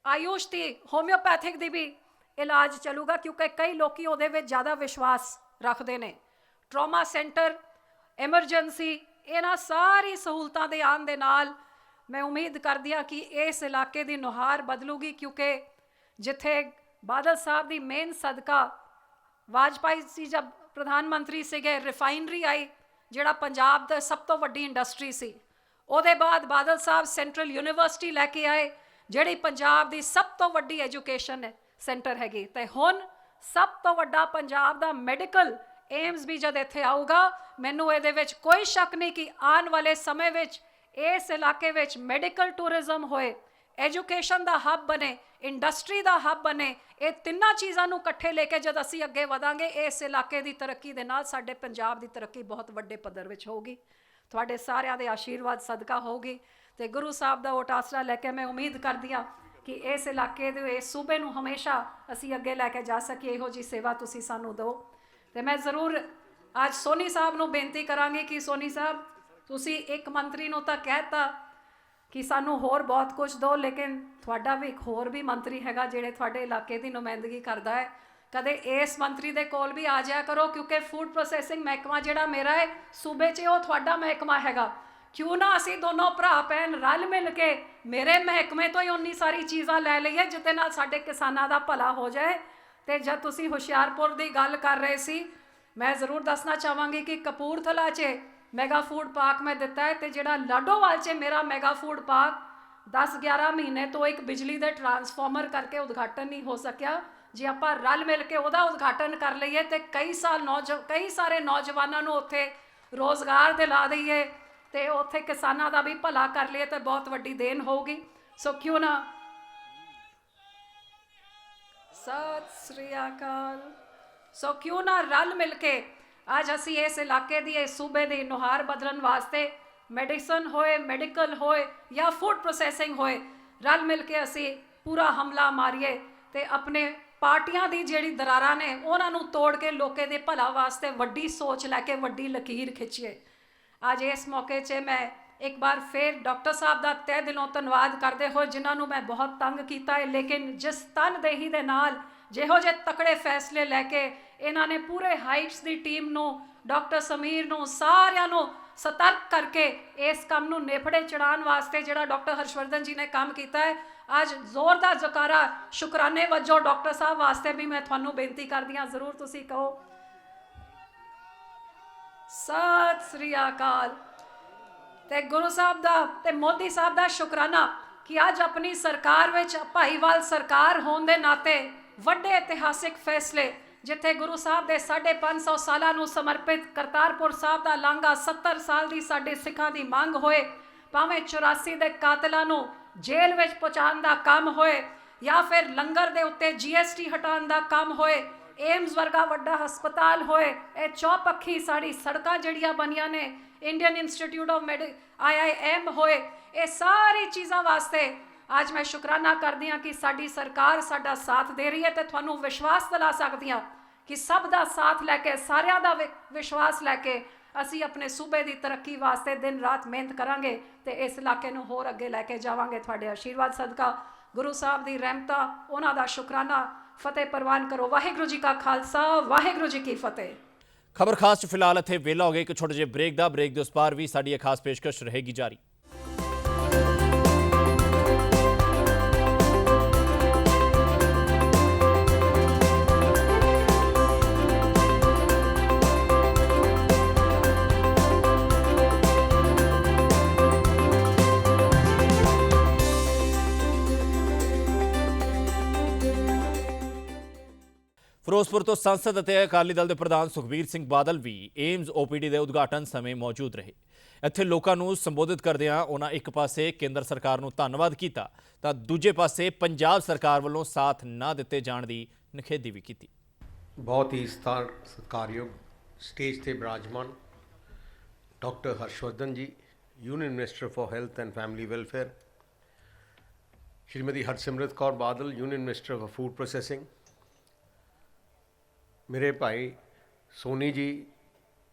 ਆਯੂਸ਼ ਦੀ, ਹੋਮਿਓਪੈਥਿਕ ਦੀ ਵੀ ਇਲਾਜ ਚੱਲੂਗਾ, ਕਿਉਂਕਿ ਕਈ ਲੋਕੀ ਉਹਦੇ ਵਿੱਚ ਜ਼ਿਆਦਾ ਵਿਸ਼ਵਾਸ ਰੱਖਦੇ ਨੇ। ਟਰਾਮਾ ਸੈਂਟਰ, ਐਮਰਜੈਂਸੀ, ਇਹਨਾਂ ਸਾਰੀ ਸਹੂਲਤਾਂ ਦੇ ਆਉਣ ਦੇ ਨਾਲ ਮੈਂ ਉਮੀਦ ਕਰਦੀ ਹਾਂ ਕਿ ਇਸ ਇਲਾਕੇ ਦੀ ਨੁਹਾਰ ਬਦਲੂਗੀ, ਕਿਉਂਕਿ ਜਿੱਥੇ ਬਾਦਲ ਸਾਹਿਬ ਦੀ ਮੇਨ ਸਦਕਾ ਵਾਜਪਾਈ ਸੀ ਜਦ ਪ੍ਰਧਾਨ ਮੰਤਰੀ ਸੀਗੇ, ਰਿਫਾਈਨਰੀ ਆਈ ਜਿਹੜਾ ਪੰਜਾਬ ਦਾ ਸਭ ਤੋਂ ਵੱਡੀ ਇੰਡਸਟਰੀ ਸੀ, ਉਹਦੇ ਬਾਅਦ ਬਾਦਲ ਸਾਹਿਬ ਸੈਂਟਰਲ ਯੂਨੀਵਰਸਿਟੀ ਲੈ ਕੇ ਆਏ ਜਿਹੜੀ ਪੰਜਾਬ ਦੀ ਸਭ ਤੋਂ ਵੱਡੀ ਐਜੂਕੇਸ਼ਨ ਸੈਂਟਰ ਹੈਗੀ। ਤੇ ਹੁਣ ਸਭ ਤੋਂ ਵੱਡਾ ਪੰਜਾਬ ਦਾ ਮੈਡੀਕਲ ਏਮਸ ਵੀ ਜਦ ਇੱਥੇ ਆਊਗਾ, ਮੈਨੂੰ ਇਹਦੇ ਵਿੱਚ ਕੋਈ ਸ਼ੱਕ ਨਹੀਂ ਕਿ ਆਉਣ ਵਾਲੇ ਸਮੇਂ ਵਿੱਚ ਇਸ ਇਲਾਕੇ ਵਿੱਚ ਮੈਡੀਕਲ ਟੂਰਿਜ਼ਮ ਹੋਏ, ਐਜੂਕੇਸ਼ਨ ਦਾ ਹੱਬ ਬਣੇ, ਇੰਡਸਟਰੀ ਦਾ ਹੱਬ ਬਣੇ। ਇਹ ਤਿੰਨਾਂ ਚੀਜ਼ਾਂ ਨੂੰ ਇਕੱਠੇ ਲੈ ਕੇ ਜਦ ਅਸੀਂ ਅੱਗੇ ਵਧਾਂਗੇ, ਇਸ ਇਲਾਕੇ ਦੀ ਤਰੱਕੀ ਦੇ ਨਾਲ ਸਾਡੇ ਪੰਜਾਬ ਦੀ ਤਰੱਕੀ ਬਹੁਤ ਵੱਡੇ ਪੱਧਰ ਵਿੱਚ ਹੋਊਗੀ। ਤੁਹਾਡੇ ਸਾਰਿਆਂ ਦੇ ਆਸ਼ੀਰਵਾਦ ਸਦਕਾ ਹੋਊਗੀ ਤੇ ਗੁਰੂ ਸਾਹਿਬ ਦਾ ਓਟ ਆਸਰਾ ਲੈ ਕੇ ਮੈਂ ਉਮੀਦ ਕਰਦੀ ਹਾਂ ਕਿ ਇਸ ਇਲਾਕੇ ਦੇ, ਇਸ ਸੂਬੇ ਨੂੰ ਹਮੇਸ਼ਾ ਅਸੀਂ ਅੱਗੇ ਲੈ ਕੇ ਜਾ ਸਕੀਏ। ਇਹੋ ਜਿਹੀ ਸੇਵਾ ਤੁਸੀਂ ਸਾਨੂੰ ਦਿਓ। ਤੇ ਮੈਂ ਜ਼ਰੂਰ ਅੱਜ ਸੋਨੀ ਸਾਹਿਬ ਨੂੰ ਬੇਨਤੀ ਕਰਾਂਗੀ ਕਿ ਸੋਨੀ ਸਾਹਿਬ, ਤੁਸੀਂ ਇੱਕ ਮੰਤਰੀ ਨੂੰ ਤਾਂ ਕਹਿਤਾ ਕਿ ਸਾਨੂੰ ਹੋਰ ਬਹੁਤ ਕੁਝ ਦਿਓ, ਲੇਕਿਨ ਤੁਹਾਡਾ ਵੀ ਇੱਕ ਹੋਰ ਵੀ ਮੰਤਰੀ ਹੈਗਾ ਜਿਹੜੇ ਤੁਹਾਡੇ ਇਲਾਕੇ ਦੀ ਨੁਮਾਇੰਦਗੀ ਕਰਦਾ ਹੈ। ਕਦੇ ਇਸ ਮੰਤਰੀ ਦੇ ਕੋਲ ਵੀ ਆ ਜਾਇਆ ਕਰੋ, ਕਿਉਂਕਿ ਫੂਡ ਪ੍ਰੋਸੈਸਿੰਗ ਮਹਿਕਮਾ ਜਿਹੜਾ ਮੇਰਾ ਹੈ ਸੂਬੇ 'ਚ, ਉਹ ਤੁਹਾਡਾ ਮਹਿਕਮਾ ਹੈਗਾ। ਕਿਉਂ ਨਾ ਅਸੀਂ ਦੋਨੋਂ ਭਰਾ ਭੈਣ ਰਲ ਮਿਲ ਕੇ ਮੇਰੇ ਮਹਿਕਮੇ ਤੋਂ ਹੀ ਉਨੀ ਸਾਰੀ ਚੀਜ਼ਾਂ ਲੈ ਲਈਏ ਜਿਹਦੇ ਨਾਲ ਸਾਡੇ ਕਿਸਾਨਾਂ ਦਾ ਭਲਾ ਹੋ ਜਾਏ। ਤੇ ਜਦ ਤੁਸੀਂ ਹੁਸ਼ਿਆਰਪੁਰ ਦੀ ਗੱਲ ਕਰ ਰਹੇ ਸੀ, ਮੈਂ ਜ਼ਰੂਰ ਦੱਸਣਾ ਚਾਹਾਂਗੀ ਕਿ ਕਪੂਰਥਲਾ 'ਚ ਮੈਗਾ ਫੂਡ ਪਾਰਕ ਮੈਂ ਦਿੱਤਾ ਹੈ, ਤੇ ਜਿਹੜਾ ਲਾਡੋਵਾਲ 'ਚ ਮੇਰਾ ਮੈਗਾ ਫੂਡ ਪਾਰਕ 10-11 ਮਹੀਨੇ ਤੋਂ ਇੱਕ ਬਿਜਲੀ ਦੇ ਟਰਾਂਸਫਾਰਮਰ ਕਰਕੇ ਉਦਘਾਟਨ ਨਹੀਂ ਹੋ ਸਕਿਆ। ਜੇ ਆਪਾਂ ਰਲ ਮਿਲ ਕੇ ਉਹਦਾ ਉਦਘਾਟਨ ਕਰ ਲਈਏ ਤੇ ਕਈ ਸਾਰੇ ਨੌਜਵਾਨਾਂ ਨੂੰ ਉੱਥੇ ਰੋਜ਼ਗਾਰ ਦਿਲਾ ਦਈਏ ਤੇ ਉੱਥੇ ਕਿਸਾਨਾਂ ਦਾ ਵੀ ਭਲਾ ਕਰ ਲਈਏ ਤੇ ਬਹੁਤ ਵੱਡੀ ਦੇਣ ਹੋਊਗੀ। ਸੋ ਕਿਉਂ ਨਾ, ਸਤਿ ਸ੍ਰੀ ਅਕਾਲ। ਸੋ ਕਿਉਂ ਨਾ ਰਲ ਮਿਲ ਕੇ ਅੱਜ ਅਸੀਂ ਇਸ ਇਲਾਕੇ ਦੀ, ਇਸ ਸੂਬੇ ਦੀ ਨੁਹਾਰ ਬਦਲਣ ਵਾਸਤੇ ਮੈਡੀਸਨ ਹੋਏ, ਮੈਡੀਕਲ ਹੋਏ ਜਾਂ ਫੂਡ ਪ੍ਰੋਸੈਸਿੰਗ ਹੋਏ, ਰਲ ਮਿਲ ਕੇ ਅਸੀਂ ਪੂਰਾ ਹਮਲਾ ਮਾਰੀਏ ਤੇ ਆਪਣੇ ਪਾਰਟੀਆਂ ਦੀ ਜਿਹੜੀ ਦਰਾਰਾਂ ਨੇ ਉਹਨਾਂ ਨੂੰ ਤੋੜ ਕੇ ਲੋਕੇ ਦੇ ਭਲਾ ਵਾਸਤੇ ਵੱਡੀ ਸੋਚ ਲੈ ਕੇ ਵੱਡੀ ਲਕੀਰ ਖਿੱਚੀਏ। ਅੱਜ ਇਸ ਮੌਕੇ 'ਚ ਮੈਂ ਇੱਕ ਵਾਰ ਫਿਰ ਡਾਕਟਰ ਸਾਹਿਬ ਦਾ ਤਹਿ ਦਿਲੋਂ ਧੰਨਵਾਦ ਕਰਦੇ ਹੋਏ, ਜਿਨ੍ਹਾਂ ਨੂੰ ਮੈਂ ਬਹੁਤ ਤੰਗ ਕੀਤਾ ਹੈ, ਲੇਕਿਨ ਜਿਸ ਤਨਦੇਹੀ ਦੇ ਨਾਲ ਜਿਹੋ ਜਿਹੇ ਤਕੜੇ ਫੈਸਲੇ ਲੈ ਕੇ ਇਹਨਾਂ ਨੇ ਪੂਰੇ ਹਾਈਟਸ ਦੀ ਟੀਮ ਨੂੰ, ਡਾਕਟਰ ਸਮੀਰ ਨੂੰ, ਸਾਰਿਆਂ ਨੂੰ ਸਤਰਕ ਕਰਕੇ ਇਸ ਕੰਮ ਨੂੰ ਨੇਪੜੇ ਚੜਾਉਣ ਵਾਸਤੇ ਜਿਹੜਾ ਡਾਕਟਰ ਹਰਸ਼ਵਰਧਨ ਜੀ ਨੇ ਕੰਮ ਕੀਤਾ ਹੈ, ਅੱਜ ਜ਼ੋਰਦਾਰ ਜਕਾਰਾ ਸ਼ੁਕਰਾਨੇ ਵਜੋਂ ਡਾਕਟਰ ਸਾਹਿਬ ਵਾਸਤੇ ਵੀ ਮੈਂ ਤੁਹਾਨੂੰ ਬੇਨਤੀ ਕਰਦੀ ਹਾਂ, ਜ਼ਰੂਰ ਤੁਸੀਂ ਕਹੋ ਸਤਿ ਸ੍ਰੀ ਅਕਾਲ। ਤੇ ਗੁਰੂ ਸਾਹਿਬ ਦਾ ਤੇ ਮੋਦੀ ਸਾਹਿਬ ਦਾ ਸ਼ੁਕਰਾਨਾ ਕਿ ਅੱਜ ਆਪਣੀ ਸਰਕਾਰ ਵਿੱਚ ਭਾਈਵਾਲ ਸਰਕਾਰ ਹੋਣ ਦੇ ਨਾਤੇ ਵੱਡੇ ਇਤਿਹਾਸਿਕ ਫੈਸਲੇ, ਜਿੱਥੇ ਗੁਰੂ ਸਾਹਿਬ ਦੇ 550 ਸਾਲਾਂ ਨੂੰ ਸਮਰਪਿਤ ਕਰਤਾਰਪੁਰ ਸਾਹਿਬ ਦਾ ਲਾਂਘਾ 70 ਸਾਲ ਦੀ ਸਾਡੇ ਸਿੱਖਾਂ ਦੀ ਮੰਗ ਹੋਏ, ਭਾਵੇਂ 84 ਦੇ ਕਾਤਲਾਂ ਨੂੰ ਜੇਲ੍ਹ ਵਿੱਚ ਪਹੁੰਚਾਉਣ ਦਾ ਕੰਮ ਹੋਏ ਜਾਂ ਫਿਰ ਲੰਗਰ ਦੇ ਉੱਤੇ GST ਹਟਾਉਣ ਦਾ ਕੰਮ ਹੋਏ, ਏਮਸ ਵਰਗਾ ਵੱਡਾ ਹਸਪਤਾਲ ਹੋਏ, ਇਹ ਚੌਪੱਖੀ ਸਾਡੀ ਸੜਕਾਂ ਜਿਹੜੀਆਂ ਬਣੀਆਂ ਨੇ, ਇੰਡੀਅਨ ਇੰਸਟੀਚਿਊਟ ਆਫ IIM ਹੋਏ, ਇਹ ਸਾਰੀ ਚੀਜ਼ਾਂ ਵਾਸਤੇ ਅੱਜ ਮੈਂ ਸ਼ੁਕਰਾਨਾ ਕਰਦੀ ਹਾਂ ਕਿ ਸਾਡੀ ਸਰਕਾਰ ਸਾਡਾ ਸਾਥ ਦੇ ਰਹੀ ਹੈ। ਤੇ ਤੁਹਾਨੂੰ ਵਿਸ਼ਵਾਸ ਦਿਲਾ ਸਕਦੀ ਹਾਂ ਕਿ ਸਭ ਦਾ ਸਾਥ ਲੈ ਕੇ, ਸਾਰਿਆਂ ਦਾ ਵਿਸ਼ਵਾਸ ਲੈ ਕੇ ਅਸੀਂ ਆਪਣੇ ਸੂਬੇ ਦੀ ਤਰੱਕੀ ਵਾਸਤੇ ਦਿਨ ਰਾਤ ਮਿਹਨਤ ਕਰਾਂਗੇ ਤੇ ਇਸ ਇਲਾਕੇ ਨੂੰ ਹੋਰ ਅੱਗੇ ਲੈ ਕੇ ਜਾਵਾਂਗੇ। ਤੁਹਾਡੇ ਆਸ਼ੀਰਵਾਦ ਸਦਕਾ, ਗੁਰੂ ਸਾਹਿਬ ਦੀ ਰਹਿਮਤਾਂ, ਉਹਨਾਂ ਦਾ ਸ਼ੁਕਰਾਨਾ। ਫਤਿਹ ਪ੍ਰਵਾਨ ਕਰੋ। ਵਾਹਿਗੁਰੂ ਜੀ ਕਾ ਖਾਲਸਾ, ਵਾਹਿਗੁਰੂ ਜੀ ਕੀ ਫਤਿਹ। ਖਬਰ ਖਾਸ 'ਚ ਫਿਲਹਾਲ ਇੱਥੇ ਵੇਲਾ ਹੋ ਗਿਆ ਇੱਕ ਛੋਟੇ ਜਿਹੇ ਬ੍ਰੇਕ ਦਾ। ਬ੍ਰੇਕ ਦੇ ਉਸ ਪਾਰ ਵੀ ਸਾਡੀ ਇਹ ਖਾਸ ਪੇਸ਼ਕਸ਼ ਰਹੇਗੀ ਜਾਰੀ। ਫਿਰੋਜ਼ਪੁਰ ਤੋਂ ਸੰਸਦ ਅਤੇ ਅਕਾਲੀ ਦਲ ਦੇ ਪ੍ਰਧਾਨ ਸੁਖਬੀਰ ਸਿੰਘ ਬਾਦਲ ਵੀ ਏਮਸ OPD ਦੇ ਉਦਘਾਟਨ ਸਮੇਂ ਮੌਜੂਦ ਰਹੇ। ਇੱਥੇ ਲੋਕਾਂ ਨੂੰ ਸੰਬੋਧਿਤ ਕਰਦਿਆਂ ਉਹਨਾਂ ਇੱਕ ਪਾਸੇ ਕੇਂਦਰ ਸਰਕਾਰ ਨੂੰ ਧੰਨਵਾਦ ਕੀਤਾ ਤਾਂ ਦੂਜੇ ਪਾਸੇ ਪੰਜਾਬ ਸਰਕਾਰ ਵੱਲੋਂ ਸਾਥ ਨਾ ਦਿੱਤੇ ਜਾਣ ਦੀ ਨਿਖੇਧੀ ਵੀ ਕੀਤੀ। ਬਹੁਤ ਹੀ ਸਤਿਕਾਰਯੋਗ ਸਟੇਜ ਤੇ ਬਿਰਾਜਮਾਨ ਡਾਕਟਰ ਹਰਸ਼ਵਰਧਨ ਜੀ, union minister for health and family welfare, Shrimati Harsimrat Kaur Badal, union minister for food processing, ਮੇਰੇ ਭਾਈ ਸੋਨੀ ਜੀ,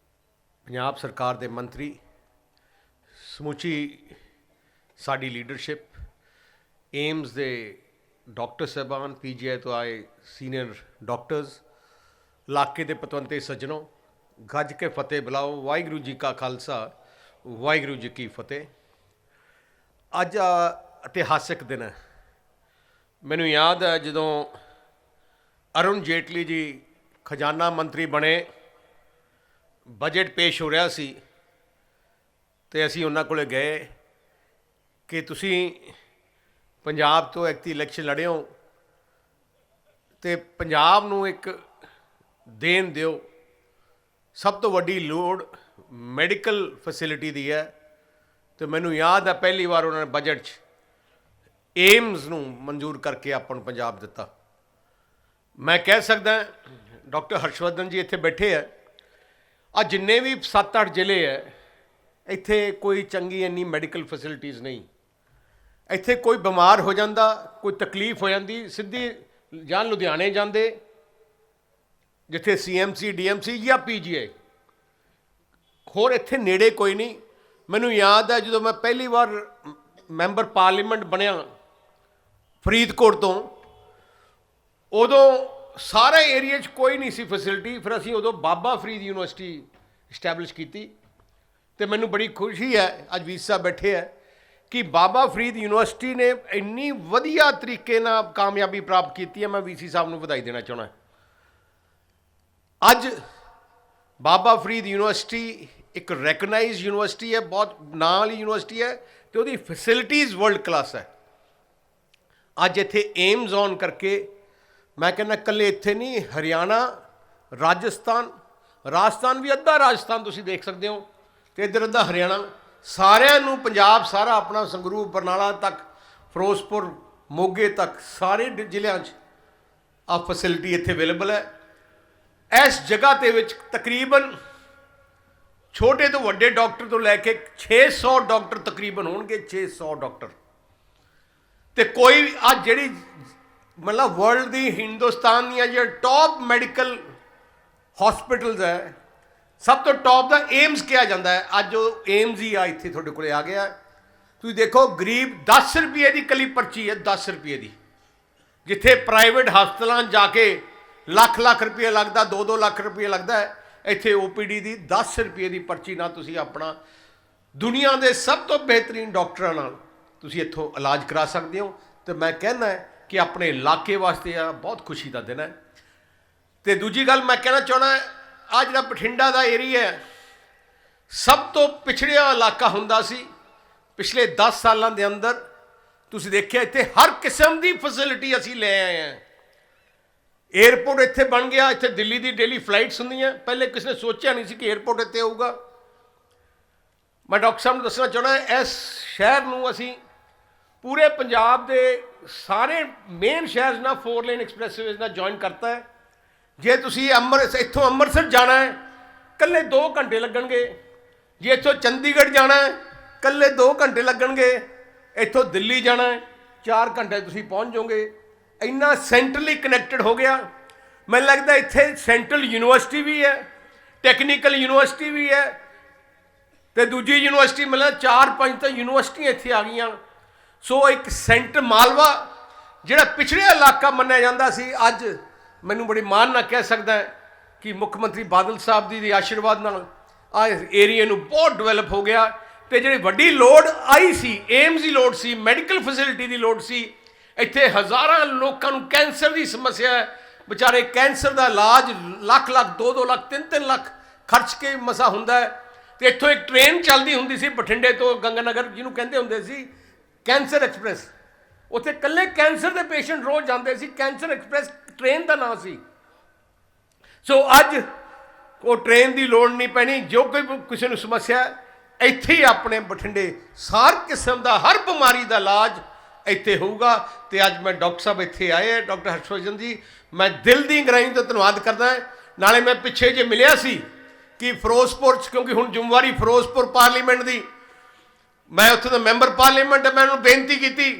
ਪੰਜਾਬ ਸਰਕਾਰ ਦੇ ਮੰਤਰੀ, ਸਮੁੱਚੀ ਸਾਡੀ ਲੀਡਰਸ਼ਿਪ, ਏਮਸ ਦੇ ਡਾਕਟਰ ਸਾਹਿਬਾਨ, PGI ਤੋਂ ਆਏ ਸੀਨੀਅਰ ਡਾਕਟਰਸ, ਇਲਾਕੇ ਦੇ ਪਤਵੰਤੇ ਸੱਜਣੋ, ਗੱਜ ਕੇ ਫਤਿਹ ਬੁਲਾਓ। ਵਾਹਿਗੁਰੂ ਜੀ ਕਾ ਖਾਲਸਾ, ਵਾਹਿਗੁਰੂ ਜੀ ਕੀ ਫਤਿਹ। ਅੱਜ ਇਤਿਹਾਸਿਕ ਦਿਨ ਹੈ। ਮੈਨੂੰ ਯਾਦ ਹੈ ਜਦੋਂ ਅਰੁਣ ਜੇਟਲੀ ਜੀ ਖਜ਼ਾਨਾ ਮੰਤਰੀ ਬਣੇ, ਬਜਟ ਪੇਸ਼ ਹੋ ਰਿਹਾ ਸੀ ਤੇ ਅਸੀਂ ਉਹਨਾਂ ਕੋਲੇ ਗਏ ਕਿ ਤੁਸੀਂ ਪੰਜਾਬ ਤੋਂ ਐਕਟੀ ਇਲੈਕਸ਼ਨ ਲੜਿਓ ਤੇ ਪੰਜਾਬ ਨੂੰ ਇੱਕ ਦੇਣ ਦਿਓ। ਸਭ ਤੋਂ ਵੱਡੀ ਲੋੜ ਮੈਡੀਕਲ ਫੈਸਿਲਿਟੀ ਦੀ ਹੈ ਤੇ ਮੈਨੂੰ ਯਾਦ ਹੈ ਪਹਿਲੀ ਵਾਰ ਉਹਨਾਂ ਨੇ ਬਜਟ 'ਚ ਏਮਸ ਨੂੰ ਮਨਜ਼ੂਰ ਕਰਕੇ ਆਪਾਂ ਨੂੰ ਪੰਜਾਬ ਦਿੱਤਾ। ਮੈਂ ਕਹਿ ਸਕਦਾ ਡਾਕਟਰ ਹਰਸ਼ਵਰਧਨ ਜੀ ਇੱਥੇ ਬੈਠੇ ਹੈ, ਆ ਜਿੰਨੇ ਵੀ 7-8 ਜ਼ਿਲ੍ਹੇ ਹੈ, ਇੱਥੇ ਕੋਈ ਚੰਗੀ ਇੰਨੀ ਮੈਡੀਕਲ ਫੈਸਿਲਿਟੀਜ਼ ਨਹੀਂ। ਇੱਥੇ ਕੋਈ ਬਿਮਾਰ ਹੋ ਜਾਂਦਾ, ਕੋਈ ਤਕਲੀਫ ਹੋ ਜਾਂਦੀ, ਸਿੱਧੀ ਜਾਂ ਲੁਧਿਆਣੇ ਜਾਂਦੇ ਜਿੱਥੇ CMC DMC ਜਾਂ PGI, ਹੋਰ ਇੱਥੇ ਨੇੜੇ ਕੋਈ ਨਹੀਂ। ਮੈਨੂੰ ਯਾਦ ਹੈ ਜਦੋਂ ਮੈਂ ਪਹਿਲੀ ਵਾਰ ਮੈਂਬਰ ਪਾਰਲੀਮੈਂਟ ਬਣਿਆ ਫਰੀਦਕੋਟ ਤੋਂ, ਉਦੋਂ ਸਾਰੇ ਏਰੀਏ 'ਚ ਕੋਈ ਨਹੀਂ ਸੀ ਫੈਸਿਲਿਟੀ। ਫਿਰ ਅਸੀਂ ਉਦੋਂ ਬਾਬਾ ਫਰੀਦ ਯੂਨੀਵਰਸਿਟੀ ਇਸਟੈਬਲਿਸ਼ ਕੀਤੀ ਤੇ ਮੈਨੂੰ ਬੜੀ ਖੁਸ਼ੀ ਹੈ ਅੱਜ ਵੀਰ ਸਾਹਿਬ ਬੈਠੇ ਹੈ ਕਿ ਬਾਬਾ ਫਰੀਦ ਯੂਨੀਵਰਸਿਟੀ ਨੇ ਇੰਨੀ ਵਧੀਆ ਤਰੀਕੇ ਨਾਲ ਕਾਮਯਾਬੀ ਪ੍ਰਾਪਤ ਕੀਤੀ ਹੈ। ਮੈਂ ਵੀਸੀ ਸਾਹਿਬ ਨੂੰ ਵਧਾਈ ਦੇਣਾ ਚਾਹੁੰਦਾ। ਅੱਜ ਬਾਬਾ ਫਰੀਦ ਯੂਨੀਵਰਸਿਟੀ ਇੱਕ ਰੈਕਗਨਾਈਜ਼ ਯੂਨੀਵਰਸਿਟੀ ਹੈ, ਬਹੁਤ ਨਾਂ ਵਾਲੀ ਯੂਨੀਵਰਸਿਟੀ ਹੈ ਤੇ ਉਹਦੀ ਫੈਸਿਲਿਟੀਜ਼ ਵਰਲਡ ਕਲਾਸ ਹੈ। ਅੱਜ ਇੱਥੇ ਏਮਜ਼ ਔਨ ਕਰਕੇ ਮੈਂ ਕਹਿੰਦਾ ਇਕੱਲੇ ਇੱਥੇ ਨਹੀਂ, ਹਰਿਆਣਾ, ਰਾਜਸਥਾਨ ਵੀ ਅੱਧਾ ਰਾਜਸਥਾਨ ਤੁਸੀਂ ਦੇਖ ਸਕਦੇ ਹੋ ਤੇ ਇੱਧਰ ਅੱਧਾ ਹਰਿਆਣਾ, ਸਾਰਿਆਂ ਨੂੰ ਪੰਜਾਬ ਸਾਰਾ ਆਪਣਾ ਸੰਗਰੂਰ, ਬਰਨਾਲਾ ਤੱਕ, ਫਿਰੋਜ਼ਪੁਰ, ਮੋਗੇ ਤੱਕ ਸਾਰੇ ਜ਼ਿਲ੍ਹਿਆਂ 'ਚ ਆ ਫੈਸਿਲਿਟੀ ਇੱਥੇ ਅਵੇਲੇਬਲ ਹੈ। ਇਸ ਜਗ੍ਹਾ ਦੇ ਵਿੱਚ ਤਕਰੀਬਨ ਛੋਟੇ ਤੋਂ ਵੱਡੇ ਡਾਕਟਰ ਤੋਂ ਲੈ ਕੇ 600 ਡਾਕਟਰ ਤਕਰੀਬਨ ਹੋਣਗੇ, 600 ਡਾਕਟਰ। ਤੇ ਕੋਈ ਅੱਜ ਜਿਹੜੀ ਮਤਲਬ ਵਰਲਡ ਦੀ, ਹਿੰਦੁਸਤਾਨ ਦੀਆਂ ਜਿਹੜੇ ਟੌਪ ਮੈਡੀਕਲ ਹਸਪੀਟਲਸ ਹੈ, ਸਭ ਤੋਂ ਟੌਪ ਦਾ ਏਮਜ਼ ਕਿਹਾ ਜਾਂਦਾ ਹੈ। ਅੱਜ ਉਹ ਏਮਜ਼ ਹੀ ਆ ਇੱਥੇ ਤੁਹਾਡੇ ਕੋਲੇ ਆ ਗਿਆ। ਤੁਸੀਂ ਦੇਖੋ ਗਰੀਬ 10 ਰੁਪਏ ਦੀ ਇਕੱਲੀ ਪਰਚੀ ਹੈ, 10 ਰੁਪਏ ਦੀ, ਜਿੱਥੇ ਪ੍ਰਾਈਵੇਟ ਹਸਪਤਾਲਾਂ ਜਾ ਕੇ ਲੱਖ ਰੁਪਏ ਲੱਗਦਾ, 2-2 ਲੱਖ ਰੁਪਏ ਲੱਗਦਾ ਹੈ, ਇੱਥੇ OPD ਦੀ 10 ਰੁਪਏ ਦੀ ਪਰਚੀ ਨਾਲ ਤੁਸੀਂ ਆਪਣਾ ਦੁਨੀਆ ਦੇ ਸਭ ਤੋਂ ਬਿਹਤਰੀਨ ਡਾਕਟਰਾਂ ਨਾਲ ਤੁਸੀਂ ਇੱਥੋਂ ਇਲਾਜ ਕਰਾ ਸਕਦੇ ਹੋ। ਤੇ ਮੈਂ ਕਹਿੰਦਾ ਕਿ ਆਪਣੇ ਇਲਾਕੇ ਵਾਸਤੇ ਆ ਬਹੁਤ ਖੁਸ਼ੀ ਦਾ ਦਿਨ ਹੈ। ਤੇ ਦੂਜੀ ਗੱਲ ਮੈਂ ਕਹਿਣਾ ਚਾਹੁੰਦਾ, ਆ ਜਿਹੜਾ ਬਠਿੰਡਾ ਦਾ ਏਰੀਆ ਹੈ, ਸਭ ਤੋਂ ਪਿਛੜਿਆ ਇਲਾਕਾ ਹੁੰਦਾ ਸੀ। ਪਿਛਲੇ 10 ਸਾਲਾਂ ਦੇ ਅੰਦਰ ਤੁਸੀਂ ਦੇਖਿਆ ਇੱਥੇ ਹਰ ਕਿਸਮ ਦੀ ਫੈਸਿਲਿਟੀ ਅਸੀਂ ਲੈ ਆਏ ਹਾਂ। ਏਅਰਪੋਰਟ ਇੱਥੇ ਬਣ ਗਿਆ, ਇੱਥੇ ਦਿੱਲੀ ਦੀ ਡੇਲੀ ਫਲਾਈਟਸ ਹੁੰਦੀਆਂ। ਪਹਿਲੇ ਕਿਸੇ ਨੇ ਸੋਚਿਆ ਨਹੀਂ ਸੀ ਕਿ ਏਅਰਪੋਰਟ ਇੱਥੇ ਹੋਊਗਾ। ਮੈਂ ਡਾਕਟਰ ਸਾਹਿਬ ਨੂੰ ਦੱਸਣਾ ਚਾਹੁੰਦਾ, ਇਸ ਸ਼ਹਿਰ ਨੂੰ ਅਸੀਂ ਪੂਰੇ ਪੰਜਾਬ ਦੇ ਸਾਰੇ ਮੇਨ ਸ਼ਹਿਰ ਨਾਲ 4 ਲੇਨ ਐਕਸਪ੍ਰੈਸਵੇਜ਼ ਨਾਲ ਜੁਆਇਨ ਕਰਤਾ ਹੈ। ਜੇ ਤੁਸੀਂ ਇੱਥੋਂ ਅੰਮ੍ਰਿਤਸਰ ਜਾਣਾ ਹੈ, ਇਕੱਲੇ 2 ਘੰਟੇ ਲੱਗਣਗੇ। ਜੇ ਇੱਥੋਂ ਚੰਡੀਗੜ੍ਹ ਜਾਣਾ ਹੈ, ਇਕੱਲੇ 2 ਘੰਟੇ ਲੱਗਣਗੇ। ਇੱਥੋਂ ਦਿੱਲੀ ਜਾਣਾ ਹੈ, 4 ਘੰਟੇ ਤੁਸੀਂ ਪਹੁੰਚ ਜਾਓਗੇ। ਇੰਨਾ ਸੈਂਟਰਲੀ ਕਨੈਕਟਡ ਹੋ ਗਿਆ। ਮੈਨੂੰ ਲੱਗਦਾ ਇੱਥੇ ਸੈਂਟਰਲ ਯੂਨੀਵਰਸਿਟੀ ਵੀ ਹੈ, ਟੈਕਨੀਕਲ ਯੂਨੀਵਰਸਿਟੀ ਵੀ ਹੈ, ਤੇ ਦੂਜੀ ਯੂਨੀਵਰਸਿਟੀ ਮਤਲਬ 4-5 ਤਾਂ ਯੂਨੀਵਰਸਿਟੀਆਂ ਇੱਥੇ ਆ ਗਈਆਂ। ਸੋ ਇੱਕ ਸੈਂਟਰ ਮਾਲਵਾ ਜਿਹੜਾ ਪਿਛੜਿਆ ਇਲਾਕਾ ਮੰਨਿਆ ਜਾਂਦਾ ਸੀ, ਅੱਜ ਮੈਨੂੰ ਬੜੀ ਮਾਣ ਨਾਲ ਕਹਿ ਸਕਦਾ ਕਿ ਮੁੱਖ ਮੰਤਰੀ ਬਾਦਲ ਸਾਹਿਬ ਦੀ ਆਸ਼ੀਰਵਾਦ ਨਾਲ ਆ ਏਰੀਏ ਨੂੰ ਬਹੁਤ ਡਿਵੈਲਪ ਹੋ ਗਿਆ। ਤੇ ਜਿਹੜੀ ਵੱਡੀ ਲੋੜ ਆਈ ਸੀ, ਏਮਜ਼ ਦੀ ਲੋੜ ਸੀ, ਮੈਡੀਕਲ ਫੈਸਿਲਿਟੀ ਦੀ ਲੋੜ ਸੀ। ਇੱਥੇ ਹਜ਼ਾਰਾਂ ਲੋਕਾਂ ਨੂੰ ਕੈਂਸਰ ਦੀ ਸਮੱਸਿਆ ਹੈ, ਵਿਚਾਰੇ ਕੈਂਸਰ ਦਾ ਇਲਾਜ ਲੱਖ 2-2 ਲੱਖ 3-3 ਲੱਖ ਖਰਚ ਕੇ ਮਸਾ ਹੁੰਦਾ ਹੈ। ਤੇ ਇੱਥੋਂ ਇੱਕ ਟ੍ਰੇਨ ਚੱਲਦੀ ਹੁੰਦੀ ਸੀ ਬਠਿੰਡੇ ਤੋਂ ਗੰਗਾਨਗਰ, ਜਿਹਨੂੰ ਕਹਿੰਦੇ ਹੁੰਦੇ ਸੀ ਕੈਂਸਰ ਐਕਸਪ੍ਰੈਸ। ਉੱਥੇ ਇਕੱਲੇ ਕੈਂਸਰ ਦੇ ਪੇਸ਼ੈਂਟ ਰੋਜ਼ ਜਾਂਦੇ ਸੀ, ਕੈਂਸਰ ਐਕਸਪ੍ਰੈਸ ਟ੍ਰੇਨ ਦਾ ਨਾਂ ਸੀ। ਸੋ ਅੱਜ ਉਹ ਟ੍ਰੇਨ ਦੀ ਲੋੜ ਨਹੀਂ ਪੈਣੀ। ਜੋ ਕੋਈ ਕਿਸੇ ਨੂੰ ਸਮੱਸਿਆ ਇੱਥੇ ਹੀ ਆਪਣੇ ਬਠਿੰਡੇ ਹਰ ਕਿਸਮ ਦਾ, ਹਰ ਬਿਮਾਰੀ ਦਾ ਇਲਾਜ ਇੱਥੇ ਹੋਊਗਾ। ਤੇ ਅੱਜ ਮੈਂ ਡਾਕਟਰ ਸਾਹਿਬ ਇੱਥੇ ਆਏ ਹੈ, ਡਾਕਟਰ ਹਰਸ਼ਵਰਧਨ ਜੀ, ਮੈਂ ਦਿਲ ਦੀ ਗਹਿਰਾਈ ਤੋਂ ਧੰਨਵਾਦ ਕਰਦਾ। ਨਾਲੇ ਮੈਂ ਪਿੱਛੇ ਜੇ ਮਿਲਿਆ ਸੀ ਕਿ ਫਿਰੋਜ਼ਪੁਰ 'ਚ, ਕਿਉਂਕਿ ਹੁਣ ਜ਼ਿੰਮੇਵਾਰੀ ਫਿਰੋਜ਼ਪੁਰ ਪਾਰਲੀਮੈਂਟ ਦੀ, ਮੈਂ ਉੱਥੇ ਦਾ ਮੈਂਬਰ ਪਾਰਲੀਮੈਂਟ, ਮੈਂ ਉਹਨੂੰ ਬੇਨਤੀ ਕੀਤੀ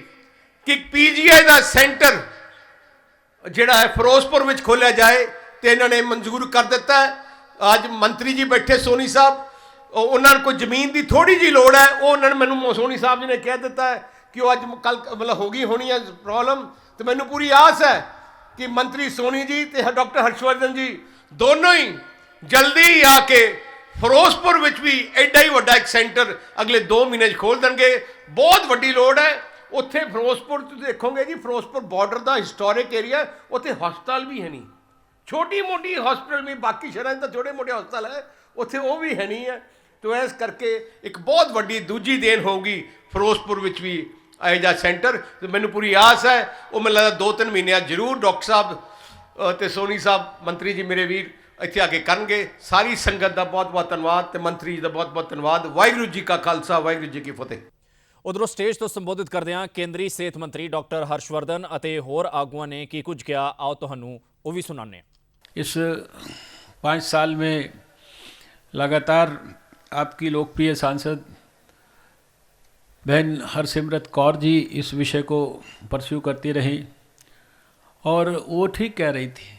ਕਿ PGI ਦਾ ਸੈਂਟਰ ਜਿਹੜਾ ਹੈ ਫਿਰੋਜ਼ਪੁਰ ਵਿੱਚ ਖੋਲ੍ਹਿਆ ਜਾਏ, ਤੇ ਇਹਨਾਂ ਨੇ ਮਨਜ਼ੂਰ ਕਰ ਦਿੱਤਾ ਹੈ। ਅੱਜ ਮੰਤਰੀ ਜੀ ਬੈਠੇ ਸੋਨੀ ਸਾਹਿਬ, ਉਹਨਾਂ ਨੂੰ ਕੋਈ ਜ਼ਮੀਨ ਦੀ ਥੋੜੀ ਜਿਹੀ ਲੋੜ ਹੈ, ਉਹ ਉਹਨਾਂ ਨੇ ਮੈਨੂੰ ਸੋਨੀ ਸਾਹਿਬ ਜੀ ਨੇ ਕਹਿ ਦਿੱਤਾ ਹੈ ਕਿ ਉਹ ਅੱਜ ਕੱਲ ਮਤਲਬ ਹੋ ਗਈ ਹੋਣੀ ਹੈ ਪ੍ਰੋਬਲਮ। ਤੇ ਮੈਨੂੰ ਪੂਰੀ ਆਸ ਹੈ ਕਿ ਮੰਤਰੀ ਸੋਨੀ ਜੀ ਤੇ ਡਾਕਟਰ ਹਰਸ਼ਵਰਧਨ ਜੀ ਦੋਨੋਂ ਹੀ ਜਲਦੀ ਆ ਕੇ ਫਿਰੋਜ਼ਪੁਰ ਵਿੱਚ ਵੀ ਐਡਾ ਹੀ ਵੱਡਾ ਇੱਕ ਸੈਂਟਰ ਅਗਲੇ 2 ਮਹੀਨੇ 'ਚ ਖੋਲ੍ਹ ਦੇਣਗੇ। ਬਹੁਤ ਵੱਡੀ ਲੋੜ ਹੈ ਉੱਥੇ। ਫਿਰੋਜ਼ਪੁਰ ਤੁਸੀਂ ਦੇਖੋਗੇ ਜੀ, ਫਿਰੋਜ਼ਪੁਰ ਬਾਰਡਰ ਦਾ ਹਿਸਟੋਰਿਕ ਏਰੀਆ, ਉੱਥੇ ਹਸਪਤਾਲ ਵੀ ਹੈ ਨਹੀਂ, ਛੋਟੀ ਮੋਟੀ ਹਸਪਤਾਲ ਵੀ, ਬਾਕੀ ਸ਼ਹਿਰਾਂ 'ਚ ਤਾਂ ਛੋਟੇ ਮੋਟੇ ਹਸਪਤਾਲ ਹੈ, ਉੱਥੇ ਉਹ ਵੀ ਹੈ ਨਹੀਂ ਹੈ। ਤੇ ਇਸ ਕਰਕੇ ਇੱਕ ਬਹੁਤ ਵੱਡੀ ਦੂਜੀ ਦੇਣ ਹੋਊਗੀ ਫਿਰੋਜ਼ਪੁਰ ਵਿੱਚ ਵੀ ਇਹੋ ਜਿਹਾ ਸੈਂਟਰ। ਤੇ ਮੈਨੂੰ ਪੂਰੀ ਆਸ ਹੈ ਉਹ ਮੈਨੂੰ ਲੱਗਦਾ 2-3 ਮਹੀਨਿਆਂ ਜ਼ਰੂਰ ਡਾਕਟਰ ਸਾਹਿਬ ਤੇ ਸੋਨੀ ਸਾਹਿਬ ਮੰਤਰੀ ਜੀ ਮੇਰੇ ਵੀਰ ਇੱਥੇ ਆ ਕੇ ਕਰਨਗੇ। ਸਾਰੀ ਸੰਗਤ ਦਾ ਬਹੁਤ ਬਹੁਤ ਧੰਨਵਾਦ ਤੇ ਮੰਤਰੀ ਜੀ ਦਾ ਬਹੁਤ ਬਹੁਤ ਧੰਨਵਾਦ। ਵਾਹਿਗੁਰੂ ਜੀ ਕਾ ਖਾਲਸਾ, ਵਾਹਿਗੁਰੂ ਜੀ ਕੀ ਫਤਿਹ। ਉਧਰੋਂ ਸਟੇਜ ਤੋਂ ਸੰਬੋਧਿਤ ਕਰਦਿਆਂ ਕੇਂਦਰੀ ਸਿਹਤ ਮੰਤਰੀ ਡਾਕਟਰ ਹਰਸ਼ਵਰਧਨ ਅਤੇ ਹੋਰ ਆਗੂਆਂ ਨੇ ਕੀ ਕੁਝ ਕਿਹਾ, ਆਓ ਤੁਹਾਨੂੰ ਉਹ ਵੀ ਸੁਣਾਉਂਦੇ ਹਾਂ। इस 5 साल में लगातार आपकी लोकप्रिय सांसद बहन हरसिमरत कौर जी इस विषय को परस्यू करती रहीं और वो ठीक कह रही थी।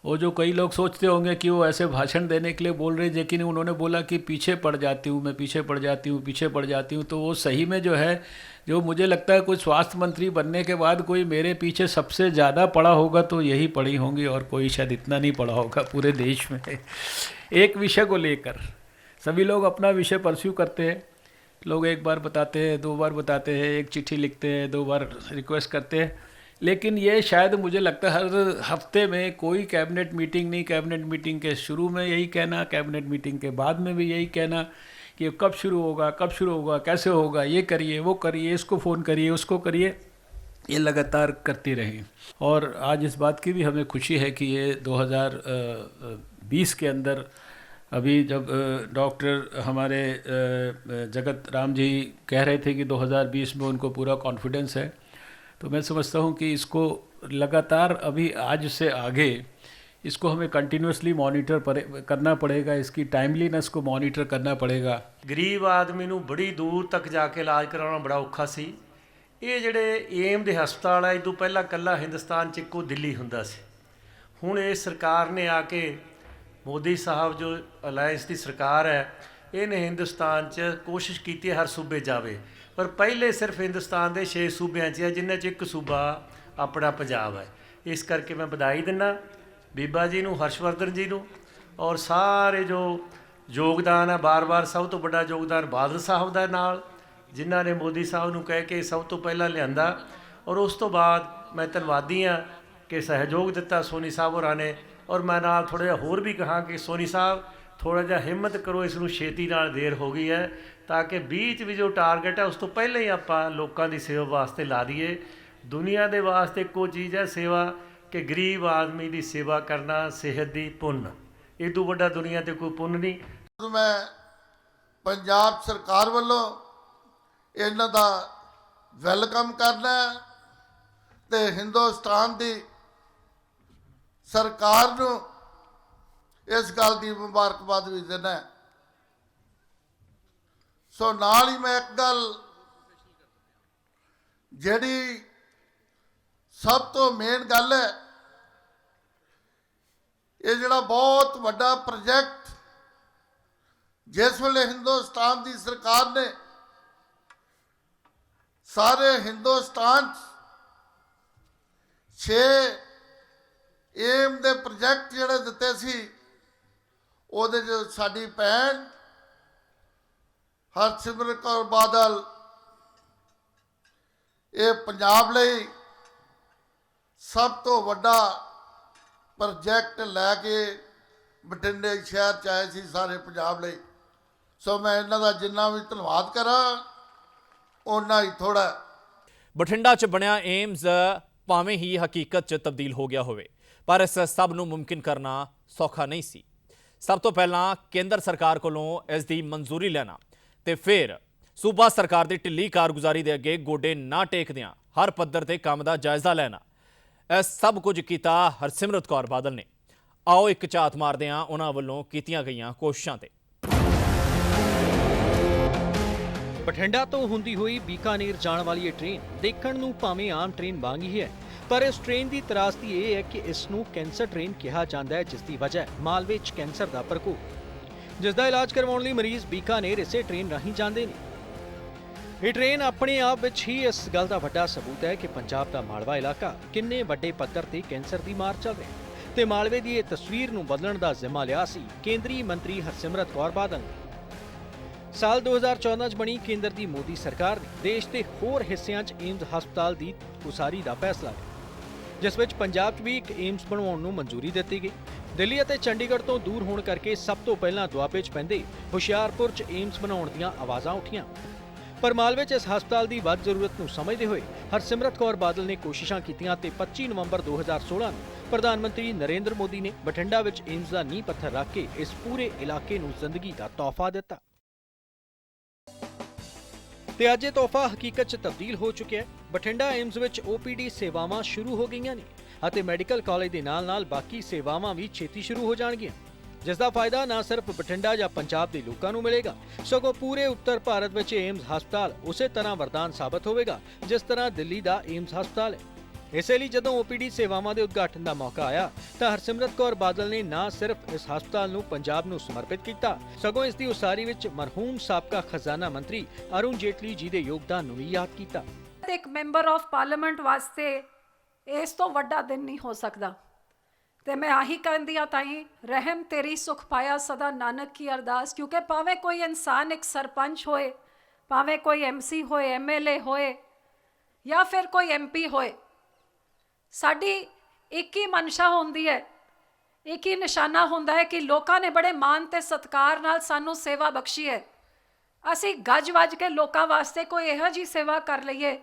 वो जो कई लोग सोचते होंगे कि वो ऐसे भाषण देने के लिए बोल रहे, लेकिन उन्होंने बोला कि पीछे पड़ जाती हूँ मैं, पीछे पड़ जाती हूँ, पीछे पड़ जाती हूँ। तो वो सही में जो है, जो मुझे लगता है कोई स्वास्थ्य मंत्री बनने के बाद कोई मेरे पीछे सबसे ज़्यादा पड़ा होगा तो यही पड़ी होंगी, और कोई शायद इतना नहीं पड़ा होगा पूरे देश में। एक विषय को लेकर सभी लोग अपना विषय परस्यू करते हैं। लोग एक बार बताते हैं, 2 बार बताते हैं, एक चिट्ठी लिखते हैं, 2 बार रिक्वेस्ट करते हैं, लेकिन ये शायद मुझे लगता है हर हफ्ते में कोई कैबिनेट मीटिंग नहीं, कैबिनेट मीटिंग के शुरू में यही कहना, कैबिनेट मीटिंग के बाद में भी यही कहना कि कब शुरू होगा, कैसे होगा, ये करिए, वो करिए, इसको फ़ोन करिए, उसको करिए, ये लगातार करती रही। और आज इस बात की भी हमें खुशी है कि ये 2020 के अंदर अभी जब डॉक्टर हमारे जगत राम जी कह रहे थे कि 2020 में उनको पूरा कॉन्फिडेंस है, तो मैं समझता हूँ कि इसको लगातार अभी आज से आगे इसको हमें कंटिन्यूसली मॉनिटर करना पड़ेगा, इसकी टाइमलीनेस को मॉनिटर करना पड़ेगा। ਗਰੀਬ ਆਦਮੀ ਨੂੰ ਬੜੀ ਦੂਰ ਤੱਕ ਜਾ ਕੇ ਇਲਾਜ ਕਰਾਉਣਾ ਬੜਾ ਔਖਾ ਸੀ। ਇਹ ਜਿਹੜੇ ਏਮ ਦੇ ਹਸਪਤਾਲ ਆ, ਇਹ ਤੋਂ ਪਹਿਲਾਂ ਇਕੱਲਾ ਹਿੰਦੁਸਤਾਨ 'ਚ ਇੱਕੋ ਦਿੱਲੀ ਹੁੰਦਾ ਸੀ। ਹੁਣ ਇਹ ਸਰਕਾਰ ਨੇ ਆ ਕੇ, ਮੋਦੀ ਸਾਹਿਬ ਜੋ ਅਲਾਇੰਸ ਦੀ ਸਰਕਾਰ ਹੈ, ਇਹਨੇ ਹਿੰਦੁਸਤਾਨ 'ਚ ਕੋਸ਼ਿਸ਼ ਕੀਤੀ ਹਰ ਸੂਬੇ ਜਾਵੇ, ਪਰ ਪਹਿਲੇ ਸਿਰਫ ਹਿੰਦੁਸਤਾਨ ਦੇ 6 ਸੂਬਿਆਂ 'ਚ ਹੈ, ਜਿਨ੍ਹਾਂ 'ਚ ਇੱਕ ਸੂਬਾ ਆਪਣਾ ਪੰਜਾਬ ਹੈ। ਇਸ ਕਰਕੇ ਮੈਂ ਵਧਾਈ ਦਿੰਦਾ ਬੀਬਾ ਜੀ ਨੂੰ, ਹਰਸ਼ਵਰਧਨ ਜੀ ਨੂੰ, ਔਰ ਸਾਰੇ ਜੋ ਯੋਗਦਾਨ ਹੈ, ਬਾਰ-ਬਾਰ ਸਭ ਤੋਂ ਵੱਡਾ ਯੋਗਦਾਨ ਬਾਦਲ ਸਾਹਿਬ ਦਾ ਨਾਲ, ਜਿਨ੍ਹਾਂ ਨੇ ਮੋਦੀ ਸਾਹਿਬ ਨੂੰ ਕਹਿ ਕੇ ਸਭ ਤੋਂ ਪਹਿਲਾਂ ਲਿਆਂਦਾ, ਔਰ ਉਸ ਤੋਂ ਬਾਅਦ ਮੈਂ ਧੰਨਵਾਦੀ ਹਾਂ ਕਿ ਸਹਿਯੋਗ ਦਿੱਤਾ ਸੋਨੀ ਸਾਹਿਬ ਹੋਰਾਂ ਨੇ। ਔਰ ਮੈਂ ਨਾਲ ਥੋੜ੍ਹਾ ਜਿਹਾ ਹੋਰ ਵੀ ਕਹਾਂ ਕਿ ਸੋਨੀ ਸਾਹਿਬ ਥੋੜ੍ਹਾ ਜਿਹਾ ਹਿੰਮਤ ਕਰੋ, ਇਸ ਨੂੰ ਛੇਤੀ ਨਾਲ ਦੇਰ ਹੋ ਗਈ ਹੈ, ਤਾਂ ਕਿ 20 'ਚ ਵੀ ਜੋ ਟਾਰਗੇਟ ਹੈ ਉਸ ਤੋਂ ਪਹਿਲਾਂ ਹੀ ਆਪਾਂ ਲੋਕਾਂ ਦੀ ਸੇਵਾ ਵਾਸਤੇ ਲਾ ਦਈਏ। ਦੁਨੀਆ ਦੇ ਵਾਸਤੇ ਇੱਕੋ ਚੀਜ਼ ਹੈ ਸੇਵਾ, ਕਿ ਗਰੀਬ ਆਦਮੀ ਦੀ ਸੇਵਾ ਕਰਨਾ, ਸਿਹਤ ਦੀ ਪੁੰਨ, ਇਹ ਤੋਂ ਵੱਡਾ ਦੁਨੀਆ ਤੇ ਕੋਈ ਪੁੰਨ ਨਹੀਂ। ਮੈਂ ਪੰਜਾਬ ਸਰਕਾਰ ਵੱਲੋਂ ਇਹਨਾਂ ਦਾ ਵੈਲਕਮ ਕਰਨਾ ਤੇ ਹਿੰਦੁਸਤਾਨ ਦੀ ਸਰਕਾਰ ਨੂੰ ਇਸ ਗੱਲ ਦੀ ਮੁਬਾਰਕਬਾਦ ਵੀ ਦੇਣਾ। ਸੋ ਨਾਲ ਹੀ ਮੈਂ ਇੱਕ ਗੱਲ ਜਿਹੜੀ ਸਭ ਤੋਂ ਮੇਨ ਗੱਲ ਹੈ, ਇਹ ਜਿਹੜਾ ਬਹੁਤ ਵੱਡਾ ਪ੍ਰੋਜੈਕਟ ਜਿਸ ਵੇਲੇ ਹਿੰਦੁਸਤਾਨ ਦੀ ਸਰਕਾਰ ਨੇ ਸਾਰੇ ਹਿੰਦੁਸਤਾਨ 'ਚ 6 ਏਮ ਦੇ ਪ੍ਰੋਜੈਕਟ ਜਿਹੜੇ ਦਿੱਤੇ ਸੀ, ਉਹਦੇ 'ਚ ਸਾਡੀ ਭੈਣ ਹਰਸਿਮਰਤ ਕੌਰ ਬਾਦਲ ਇਹ ਪੰਜਾਬ ਲਈ ਸਭ ਤੋਂ ਵੱਡਾ ਪ੍ਰੋਜੈਕਟ ਲੈ ਕੇ ਬਠਿੰਡੇ ਸ਼ਹਿਰ 'ਚ ਆਏ ਸੀ ਸਾਰੇ ਪੰਜਾਬ ਲਈ। ਸੋ ਮੈਂ ਇਹਨਾਂ ਦਾ ਜਿੰਨਾ ਵੀ ਧੰਨਵਾਦ ਕਰਾਂ ਓਨਾ ਹੀ ਥੋੜ੍ਹਾ। ਬਠਿੰਡਾ 'ਚ ਬਣਿਆ ਏਮਜ਼ ਭਾਵੇਂ ਹੀ ਹਕੀਕਤ 'ਚ ਤਬਦੀਲ ਹੋ ਗਿਆ ਹੋਵੇ, ਪਰ ਇਸ ਸਭ ਨੂੰ ਮੁਮਕਿਨ ਕਰਨਾ ਸੌਖਾ ਨਹੀਂ ਸੀ। ਸਭ ਤੋਂ ਪਹਿਲਾਂ ਕੇਂਦਰ ਸਰਕਾਰ ਕੋਲੋਂ ਇਸ ਦੀ ਮਨਜ਼ੂਰੀ ਲੈਣਾ ਤੇ ਫਿਰ ਸੂਬਾ ਸਰਕਾਰ ਦੀ ਢਿੱਲੀ ਕਾਰਗੁਜ਼ਾਰੀ ਦੇ ਅੱਗੇ ਗੋਡੇ ਨਾ ਟੇਕਦਿਆਂ ਹਰ ਪੱਧਰ ਤੇ ਕੰਮ ਦਾ ਜਾਇਜ਼ਾ ਲੈਣਾ। ਇਹ ਸਭ ਕੁਝ ਕੀਤਾ ਹਰਸਿਮਰਤ ਕੌਰ ਬਾਦਲ ਨੇ। ਆਓ ਇੱਕ ਝਾਤ ਮਾਰਦੇ ਹਾਂ ਉਹਨਾਂ ਵੱਲੋਂ ਕੀਤੀਆਂ ਗਈਆਂ ਕੋਸ਼ਿਸ਼ਾਂ ਤੇ। ਬਠਿੰਡਾ ਤੋਂ ਹੁੰਦੀ ਹੋਈ ਬੀਕਾਨੇਰ ਜਾਣ ਵਾਲੀ ਇਹ ਟ੍ਰੇਨ ਦੇਖਣ ਨੂੰ ਭਾਵੇਂ ਆਮ ਟ੍ਰੇਨ ਵਾਂਗ ਹੀ ਹੈ, ਪਰ ਇਸ ਟ੍ਰੇਨ ਦੀ ਤਰਾਸਦੀ ਇਹ ਹੈ ਕਿ ਇਸ ਨੂੰ ਕੈਂਸਰ ਟ੍ਰੇਨ ਕਿਹਾ ਜਾਂਦਾ ਹੈ, ਜਿਸ ਦੀ ਵਜ੍ਹਾ ਮਾਲਵੇ 'ਚ ਕੈਂਸਰ ਦਾ ਪ੍ਰਕੋਪ, ਜਿਸ ਦਾ ਇਲਾਜ ਕਰਵਾਉਣ ਲਈ ਮਰੀਜ਼ ਬੀਕਾਨੇਰ ਇਸੇ ਟ੍ਰੇਨ ਰਾਹੀਂ ਜਾਂਦੇ ਨੇ। ਇਹ ਟ੍ਰੇਨ ਆਪਣੇ ਆਪ ਵਿੱਚ ਹੀ ਇਸ ਗੱਲ ਦਾ ਵੱਡਾ ਸਬੂਤ ਹੈ ਕਿ ਪੰਜਾਬ ਦਾ ਮਾਲਵਾ ਇਲਾਕਾ ਕਿੰਨੇ ਵੱਡੇ ਪੱਧਰ ਤੇ ਕੈਂਸਰ ਦੀ ਮਾਰ ਚੱਲ ਰਿਹਾ ਹੈ ਤੇ ਮਾਲਵੇ ਦੀ ਇਹ ਤਸਵੀਰ ਨੂੰ ਬਦਲਣ ਦਾ ਜ਼ਿੰਮਾ ਲਿਆ ਸੀ ਕੇਂਦਰੀ ਮੰਤਰੀ ਹਰਸਿਮਰਤ ਕੌਰ ਬਾਦਲ ਨੇ। ਸਾਲ 2014 'ਚ ਬਣੀ ਕੇਂਦਰ ਦੀ ਮੋਦੀ ਸਰਕਾਰ ਨੇ ਦੇਸ਼ ਦੇ ਹੋਰ ਹਿੱਸਿਆਂ 'ਚ ਏਮਜ਼ ਹਸਪਤਾਲ ਦੀ ਉਸਾਰੀ ਦਾ ਫੈਸਲਾ ਲਿਆ, ਜਿਸ ਵਿੱਚ ਪੰਜਾਬ 'ਚ ਵੀ ਇੱਕ ਏਮਜ਼ ਬਣਾਉਣ ਨੂੰ ਮਨਜ਼ੂਰੀ ਦਿੱਤੀ ਗਈ। ਦਿੱਲੀ ਅਤੇ ਚੰਡੀਗੜ੍ਹ ਤੋਂ ਦੂਰ ਹੋਣ ਕਰਕੇ ਸਭ ਤੋਂ ਪਹਿਲਾਂ ਦੁਆਬੇ 'ਚ ਪੈਂਦੇ ਹੁਸ਼ਿਆਰਪੁਰ 'ਚ ਏਮਜ਼ ਬਣਾਉਣ ਦੀਆਂ ਆਵਾਜ਼ਾਂ ਉੱਠੀਆਂ, ਪਰ ਮਾਲਵੇ 'ਚ ਇਸ ਹਸਪਤਾਲ ਦੀ ਵੱਧ ਜ਼ਰੂਰਤ ਨੂੰ ਸਮਝਦੇ ਹੋਏ ਹਰਸਿਮਰਤ ਕੌਰ ਬਾਦਲ ਨੇ ਕੋਸ਼ਿਸ਼ਾਂ ਕੀਤੀਆਂ ਤੇ 25 ਨਵੰਬਰ 2016 ਨੂੰ ਪ੍ਰਧਾਨ ਮੰਤਰੀ ਨਰਿੰਦਰ ਮੋਦੀ ਨੇ ਬਠਿੰਡਾ ਵਿੱਚ ਏਮਜ਼ ਦਾ ਨੀਂਹ ਪੱਥਰ ਰੱਖ ਕੇ ਇਸ ਪੂਰੇ ਇਲਾਕੇ ਨੂੰ ਜ਼ਿੰਦਗੀ ਦਾ ਤੋਹਫਾ ਦਿੱਤਾ ਤੇ ਅੱਜ ਇਹ ਤੋਹਫਾ ਹਕੀਕਤ 'ਚ ਤਬਦੀਲ ਹੋ ਚੁੱਕਿਆ ਹੈ। ਬਠਿੰਡਾ ਏਮਜ਼ ਵਿੱਚ OPD ਸੇਵਾਵਾਂ ਸ਼ੁਰੂ ਹੋ ਗਈਆਂ ਨੇ ਅਤੇ ਮੈਡੀਕਲ ਕਾਲਜ ਦੇ ਨਾਲ-ਨਾਲ ਬਾਕੀ ਸੇਵਾਵਾਂ ਵੀ ਛੇਤੀ ਸ਼ੁਰੂ ਹੋ ਜਾਣਗੀਆਂ, ਜਿਸ ਦਾ ਫਾਇਦਾ ਨਾ ਸਿਰਫ ਬਠਿੰਡਾ ਜਾਂ ਪੰਜਾਬ ਦੇ ਲੋਕਾਂ ਨੂੰ ਮਿਲੇਗਾ, ਸਗੋਂ ਪੂਰੇ ਉੱਤਰ ਭਾਰਤ ਵਿੱਚ ਏਮਜ਼ ਹਸਪਤਾਲ ਉਸੇ ਤਰ੍ਹਾਂ ਵਰਦਾਨ ਸਾਬਤ ਹੋਵੇਗਾ ਜਿਸ ਤਰ੍ਹਾਂ ਦਿੱਲੀ ਦਾ ਏਮਜ਼ ਹਸਪਤਾਲ ਹੈ। ਇਸੇ ਲਈ ਜਦੋਂ OPD ਸੇਵਾਵਾਂ ਦੇ ਉਦਘਾਟਨ ਦਾ ਮੌਕਾ ਆਇਆ ਤਾਂ ਹਰਸਿਮਰਤ ਕੌਰ ਬਾਦਲ ਨੇ ਨਾ ਸਿਰਫ ਇਸ ਹਸਪਤਾਲ ਨੂੰ ਪੰਜਾਬ ਨੂੰ ਸਮਰਪਿਤ ਕੀਤਾ, ਸਗੋਂ ਇਸ ਦੀ ਉਸਾਰੀ ਵਿੱਚ ਮਰਹੂਮ ਸਾਬਕਾ ਖਜ਼ਾਨਾ ਮੰਤਰੀ ਅਰੁਣ ਜੇਟਲੀ ਜੀ ਦੇ ਯੋਗਦਾਨ ਨੂੰ ਵੀ ਯਾਦ ਕੀਤਾ। ਇੱਕ ਮੈਂਬਰ ਆਫ ਪਾਰਲੀਮੈਂਟ ਵਾਸਤੇ ਇਸ ਤੋਂ ਵੱਡਾ ਦਿਨ ਨਹੀਂ ਹੋ ਸਕਦਾ ਤੇ ਮੈਂ ਆਹੀ ਕਹਿੰਦੀ ਆ ਤਾਈ, ਰਹਿਮ ਤੇਰੀ ਸੁਖ ਪਾਇਆ ਸਦਾ ਨਾਨਕ ਕੀ ਅਰਦਾਸ। ਕਿਉਂਕਿ ਭਾਵੇਂ ਕੋਈ ਇਨਸਾਨ ਇੱਕ ਸਰਪੰਚ ਹੋਏ, ਭਾਵੇਂ ਕੋਈ MC ਹੋਏ, MLA ਹੋਏ ਜਾਂ ਫਿਰ ਕੋਈ MP ਹੋਏ, ਸਾਡੀ ਇੱਕ ਹੀ ਮਨਸ਼ਾ ਹੁੰਦੀ ਹੈ, ਇੱਕ ਹੀ ਨਿਸ਼ਾਨਾ ਹੁੰਦਾ ਹੈ ਕਿ ਲੋਕਾਂ ਨੇ ਬੜੇ ਮਾਣ ਤੇ ਸਤਿਕਾਰ ਨਾਲ ਸਾਨੂੰ ਸੇਵਾ ਬਖਸ਼ੀ ਹੈ। ਅਸੀਂ ਗੱਜ ਵੱਜ ਕੇ ਲੋਕਾਂ ਵਾਸਤੇ ਕੋਈ ਇਹੋ ਜਿਹੀ ਸੇਵਾ ਕਰ ਲਈਏ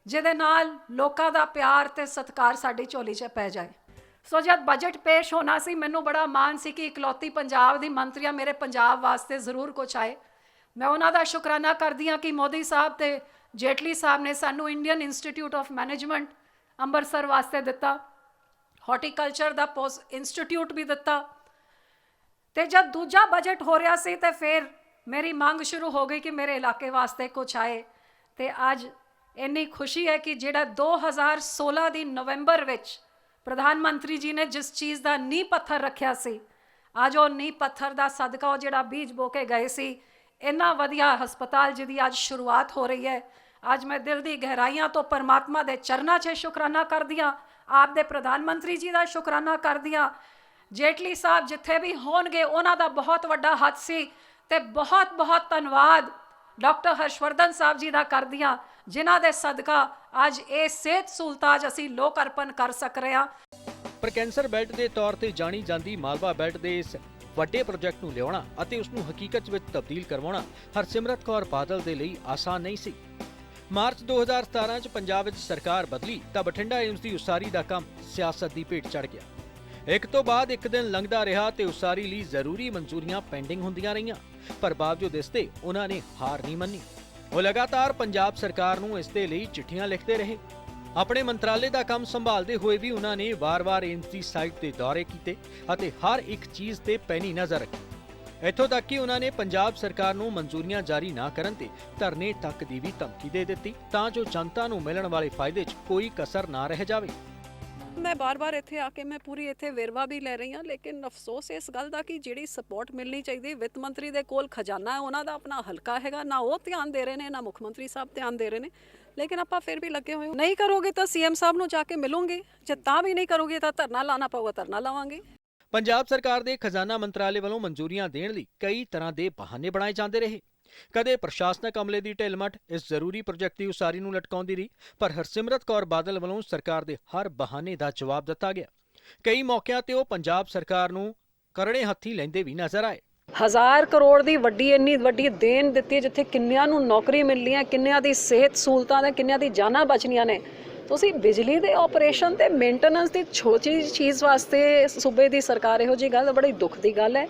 ਜਿਹਦੇ ਨਾਲ ਲੋਕਾਂ ਦਾ ਪਿਆਰ ਤੇ ਸਤਿਕਾਰ ਸਾਡੀ ਝੋਲੀ 'ਚ ਪੈ ਜਾਏ। ਸੋ ਜਦ ਬਜਟ ਪੇਸ਼ ਹੋਣਾ ਸੀ, ਮੈਨੂੰ ਬੜਾ ਮਾਣ ਸੀ ਕਿ ਇਕਲੌਤੀ ਪੰਜਾਬ ਦੀ ਮੰਤਰੀਆਂ ਮੇਰੇ ਪੰਜਾਬ ਵਾਸਤੇ ਜ਼ਰੂਰ ਕੁਛ ਆਏ। ਮੈਂ ਉਹਨਾਂ ਦਾ ਸ਼ੁਕਰਾਨਾ ਕਰਦੀ ਹਾਂ ਕਿ ਮੋਦੀ ਸਾਹਿਬ ਤੇ ਜੇਟਲੀ ਸਾਹਿਬ ਨੇ ਸਾਨੂੰ Indian institute of management Amritsar ਵਾਸਤੇ ਦਿੱਤਾ, ਹਾਰਟੀਕਲਚਰ ਦਾ ਪੋਸਟ ਇੰਸਟੀਚਿਊਟ ਵੀ ਦਿੱਤਾ। ਤੇ ਜਦ ਦੂਜਾ ਬਜਟ ਹੋ ਰਿਹਾ ਸੀ ਤੇ ਫਿਰ ਮੇਰੀ ਮੰਗ ਸ਼ੁਰੂ ਹੋ ਗਈ ਕਿ ਮੇਰੇ ਇਲਾਕੇ ਵਾਸਤੇ ਕੁਛ ਆਏ। ਤੇ ਅੱਜ ਇੰਨੀ ਖੁਸ਼ੀ ਹੈ ਕਿ ਜਿਹੜਾ 2016 ਦੀ ਨਵੰਬਰ ਵਿੱਚ ਪ੍ਰਧਾਨ ਮੰਤਰੀ ਜੀ ਨੇ ਜਿਸ ਚੀਜ਼ ਦਾ ਨੀਂਹ ਪੱਥਰ ਰੱਖਿਆ ਸੀ, ਅੱਜ ਉਹ ਨੀਂਹ ਪੱਥਰ ਦਾ ਸਦਕਾ ਉਹ ਜਿਹੜਾ ਬੀਜ ਬੋ ਕੇ ਗਏ ਸੀ, ਇੰਨਾ ਵਧੀਆ ਹਸਪਤਾਲ ਜਿਹਦੀ ਅੱਜ ਸ਼ੁਰੂਆਤ ਹੋ ਰਹੀ ਹੈ। ਅੱਜ ਮੈਂ ਦਿਲ ਦੀ ਗਹਿਰਾਈਆਂ ਤੋਂ ਪਰਮਾਤਮਾ ਦੇ ਚਰਨਾਂ 'ਚ ਸ਼ੁਕਰਾਨਾ ਕਰਦੀ ਹਾਂ, ਆਪ ਦੇ ਪ੍ਰਧਾਨ ਮੰਤਰੀ ਜੀ ਦਾ ਸ਼ੁਕਰਾਨਾ ਕਰਦੀ ਹਾਂ। ਜੇਟਲੀ ਸਾਹਿਬ ਜਿੱਥੇ ਵੀ ਹੋਣਗੇ ਉਹਨਾਂ ਦਾ ਬਹੁਤ ਵੱਡਾ ਹੱਥ ਸੀ ਤੇ ਬਹੁਤ ਬਹੁਤ ਧੰਨਵਾਦ ਡਾਕਟਰ ਹਰਸ਼ਵਰਧਨ ਸਾਹਿਬ ਜੀ ਦਾ ਕਰਦੀ ਹਾਂ, ਜਿਨ੍ਹਾਂ ਦੇ ਸਦਕਾ ਅੱਜ ਇਹ ਸਿਹਤ ਸਹੂਲਤਾਂ ਅੱਜ ਅਸੀਂ ਲੋਕ ਅਰਪਣ ਕਰ ਸਕ ਰਹੇ ਹਾਂ। ਪਰ ਕੈਂਸਰ ਬੈਲਟ ਦੇ ਤੌਰ ਤੇ ਜਾਣੀ ਜਾਂਦੀ ਮਾਲਵਾ ਬੈਲਟ ਦੇ ਇਸ ਵੱਡੇ ਪ੍ਰੋਜੈਕਟ ਨੂੰ ਲਿਆਉਣਾ ਅਤੇ ਉਸ ਨੂੰ ਹਕੀਕਤ ਵਿੱਚ ਤਬਦੀਲ ਕਰਵਾਉਣਾ ਹਰਸਿਮਰਤ ਕੌਰ ਬਾਦਲ ਦੇ ਲਈ ਆਸਾਨ ਨਹੀਂ ਸੀ। ਮਾਰਚ 2017 ਚ ਪੰਜਾਬ ਵਿੱਚ ਸਰਕਾਰ ਬਦਲੀ ਤਾਂ ਬਠਿੰਡਾ ਏਮਜ਼ ਦੀ ਉਸਾਰੀ ਦਾ ਕੰਮ ਸਿਆਸਤ ਦੀ ਭੇਟ ਚੜ੍ਹ ਗਿਆ। ਇੱਕ ਤੋਂ ਬਾਅਦ ਇੱਕ ਦਿਨ ਲੰਘਦਾ ਰਿਹਾ ਤੇ ਉਸਾਰੀ ਲਈ ਜ਼ਰੂਰੀ ਮਨਜ਼ੂਰੀਆਂ ਪੈਂਡਿੰਗ ਹੁੰਦੀਆਂ ਰਹੀਆਂ, ਪਰ ਬਾਵਜੂਦ ਇਸ ਤੇ ਉਹਨਾਂ ਨੇ ਹਾਰ ਨਹੀਂ ਮੰਨੀ। ਉਹ ਲਗਾਤਾਰ ਪੰਜਾਬ ਸਰਕਾਰ ਨੂੰ ਇਸ ਦੇ ਲਈ ਚਿੱਠੀਆਂ ਲਿਖਦੇ ਰਹੇ। ਆਪਣੇ ਮੰਤਰਾਲੇ ਦਾ ਕੰਮ ਸੰਭਾਲਦੇ ਹੋਏ ਵੀ ਉਹਨਾਂ ਨੇ ਵਾਰ-ਵਾਰ ਏਮਜ਼ ਦੀ ਸਾਈਟ ਤੇ ਦੌਰੇ ਕੀਤੇ ਅਤੇ ਹਰ ਇੱਕ ਚੀਜ਼ ਤੇ ਪੈਣੀ ਨਜ਼ਰ ਰੱਖੀ। ਇੱਥੋਂ ਤੱਕ ਕਿ ਉਹਨਾਂ ਨੇ ਪੰਜਾਬ ਸਰਕਾਰ ਨੂੰ ਮਨਜ਼ੂਰੀਆਂ ਜਾਰੀ ਨਾ ਕਰਨ ਤੇ ਧਰਨੇ ਤੱਕ ਦੀ ਵੀ ਧਮਕੀ ਦੇ ਦਿੱਤੀ ਤਾਂ ਜੋ ਜਨਤਾ ਨੂੰ ਮਿਲਣ ਵਾਲੇ ਫਾਇਦੇ 'ਚ ਕੋਈ ਕਸਰ ਨਾ ਰਹਿ ਜਾਵੇ। ਮੈਂ ਬਾਰ-ਬਾਰ ਇੱਥੇ ਆ ਕੇ ਮੈਂ ਪੂਰੀ ਇੱਥੇ ਵੇਰਵਾ ਵੀ ਲੈ ਰਹੀ ਹਾਂ, ਲੇਕਿਨ ਅਫਸੋਸ ਇਸ ਗੱਲ ਦਾ ਕਿ ਜਿਹੜੀ ਸਪੋਰਟ ਮਿਲਣੀ ਚਾਹੀਦੀ, ਵਿੱਤ ਮੰਤਰੀ ਦੇ ਕੋਲ ਖਜ਼ਾਨਾ ਹੈ, ਉਹਨਾਂ ਦਾ ਆਪਣਾ ਹਲਕਾ ਹੈਗਾ, ਨਾ ਉਹ ਧਿਆਨ ਦੇ ਰਹੇ ਨੇ ਨਾ ਮੁੱਖ ਮੰਤਰੀ ਸਾਹਿਬ ਧਿਆਨ ਦੇ ਰਹੇ ਨੇ। ਲੇਕਿਨ ਆਪਾਂ ਫਿਰ ਵੀ ਲੱਗੇ ਹੋਏ, ਨਹੀਂ ਕਰੋਗੇ ਤਾਂ CM ਸਾਹਿਬ ਨੂੰ ਜਾ ਕੇ ਮਿਲੋਗੇ, ਜੇ ਤਾਂ ਵੀ ਨਹੀਂ ਕਰੋਗੇ ਤਾਂ ਧਰਨਾ ਲਾਣਾ ਪਊਗਾ, ਧਰਨਾ ਲਾਵਾਂਗੇ। ਪੰਜਾਬ ਸਰਕਾਰ ਦੇ ਖਜ਼ਾਨਾ ਮੰਤਰਾਲੇ ਵੱਲੋਂ ਮਨਜ਼ੂਰੀਆਂ ਦੇਣ ਲਈ ਕਈ ਤਰ੍ਹਾਂ ਦੇ ਬਹਾਨੇ ਬਣਾਏ ਜਾਂਦੇ ਰਹੇ। ਕਦੇ ਪ੍ਰਸ਼ਾਸਨਕ ਅਮਲੇ ਦੀ ਢਿੱਲ-ਮੱਠ ਇਸ ਜ਼ਰੂਰੀ ਪ੍ਰੋਜੈਕਟ ਦੀ ਉਸਾਰੀ ਨੂੰ ਲਟਕਾਉਂਦੀ ਰਹੀ, ਪਰ ਹਰਸਿਮਰਤ ਕੌਰ ਬਾਦਲ ਵੱਲੋਂ ਸਰਕਾਰ ਦੇ ਹਰ ਬਹਾਨੇ ਦਾ ਜਵਾਬ ਦਿੱਤਾ ਗਿਆ। ਕਈ ਮੌਕਿਆਂ ਤੇ ਉਹ ਪੰਜਾਬ ਸਰਕਾਰ ਨੂੰ ਕਰੜੇ ਹੱਥੀਂ ਲੈਂਦੇ ਵੀ ਨਜ਼ਰ ਆਏ। 1000 ਕਰੋੜ ਦੀ ਇੰਨੀ ਵੱਡੀ ਦੇਣ ਦਿੱਤੀ, ਜਿੱਥੇ ਕਿੰਨਿਆਂ ਨੂੰ ਨੌਕਰੀ ਮਿਲਣੀ ਹੈ, ਕਿੰਨਿਆਂ ਦੀ ਸਿਹਤ ਸਹੂਲਤਾਂ ਨੇ, ਕਿੰਨਿਆਂ ਦੀ ਜਾਨਾਂ ਬਚਣੀਆਂ ਨੇ। ਤੁਸੀਂ ਬਿਜਲੀ ਦੇ ਆਪਰੇਸ਼ਨ ਤੇ ਮੇਨਟੇਨੈਂਸ ਦੀ ਛੋਟੀ ਚੀਜ਼ ਵਾਸਤੇ ਸੂਬੇ ਦੀ ਸਰਕਾਰ ਇਹੋ ਜਿਹੀ ਗੱਲ, ਬੜੀ ਦੁੱਖ ਦੀ ਗੱਲ ਹੈ।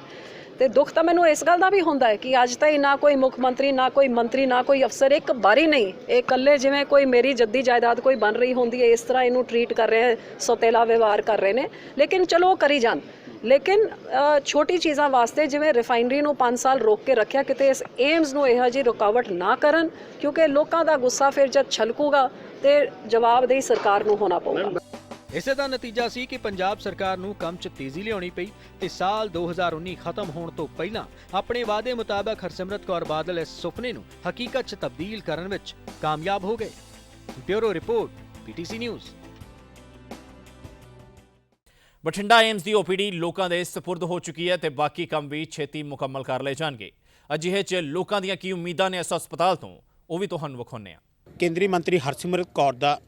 ਤੇ ਦੁੱਖ ਤਾਂ ਮੈਨੂੰ ਇਸ ਗੱਲ ਦਾ ਵੀ ਹੁੰਦਾ ਹੈ ਕਿ ਅੱਜ ਤਾਈਂ ਨਾ ਕੋਈ ਮੁੱਖ ਮੰਤਰੀ, ਨਾ ਕੋਈ ਮੰਤਰੀ, ਨਾ ਕੋਈ ਅਫਸਰ, ਇੱਕ ਵਾਰੀ ਨਹੀਂ, ਇਹ ਇਕੱਲੇ ਜਿਵੇਂ ਕੋਈ ਮੇਰੀ ਜੱਦੀ ਜਾਇਦਾਦ ਕੋਈ ਬਣ ਰਹੀ ਹੁੰਦੀ ਹੈ, ਇਸ ਤਰ੍ਹਾਂ ਇਹਨੂੰ ਟਰੀਟ ਕਰ ਰਹੇ, ਸੋਤੇਲਾ ਵਿਵਹਾਰ ਕਰ ਰਹੇ ਨੇ। ਲੇਕਿਨ ਚਲੋ ਕਰੀ ਜਾਣ, ਲੇਕਿਨ ਛੋਟੀ ਚੀਜ਼ਾਂ ਵਾਸਤੇ ਜਿਵੇਂ ਰਿਫਾਈਨਰੀ ਨੂੰ 5 ਸਾਲ ਰੋਕ ਕੇ ਰੱਖਿਆ, ਕਿਤੇ ਇਸ ਏਮਜ਼ ਨੂੰ ਇਹੋ ਜਿਹੀ ਰੁਕਾਵਟ ਨਾ ਕਰਨ, ਕਿਉਂਕਿ ਲੋਕਾਂ ਦਾ ਗੁੱਸਾ ਫਿਰ ਜਦ ਛਲਕੂਗਾ ਤੇ ਜਵਾਬਦੇਹੀ ਸਰਕਾਰ ਨੂੰ ਹੋਣਾ ਪਊਗਾ। ਇਸੇ ਦਾ ਨਤੀਜਾ ਸੀ ਕਿ ਪੰਜਾਬ ਸਰਕਾਰ ਨੂੰ ਕੰਮ 'ਚ ਤੇਜ਼ੀ ਲਿਆਉਣੀ ਪਈ ਤੇ ਸਾਲ 2019 ਖਤਮ ਹੋਣ ਤੋਂ ਪਹਿਲਾਂ ਆਪਣੇ ਵਾਅਦੇ ਮੁਤਾਬਕ ਹਰਸਿਮਰਤ ਕੌਰ ਬਾਦਲ ਇਸ ਸੁਪਨੇ ਨੂੰ ਹਕੀਕਤ 'ਚ ਤਬਦੀਲ ਕਰਨ ਵਿੱਚ ਕਾਮਯਾਬ ਹੋ ਗਏ। Bureau report, PTC news. Bathinda AIIMS ਦੀ OPD ਲੋਕਾਂ ਦੇ ਸਪੁਰਦ ਹੋ ਚੁੱਕੀ ਹੈ ਤੇ ਬਾਕੀ ਕੰਮ ਵੀ ਛੇਤੀ ਮੁਕੰਮਲ ਕਰ ਲਏ ਜਾਣਗੇ। ਅਜਿਹੇ 'ਚ ਲੋਕਾਂ ਦੀਆਂ ਕੀ ਉਮੀਦਾਂ ਨੇ ਇਸ ਹਸਪਤਾਲ ਤੋਂ, ਉਹ ਵੀ ਤੁਹਾਨੂੰ ਵਿਖਾਉਂਦੇ ਹਾਂ। ਕੇਂਦਰੀ ਮੰਤਰੀ ਹਰਸਿਮਰਤ ਕੌਰ ਦਾ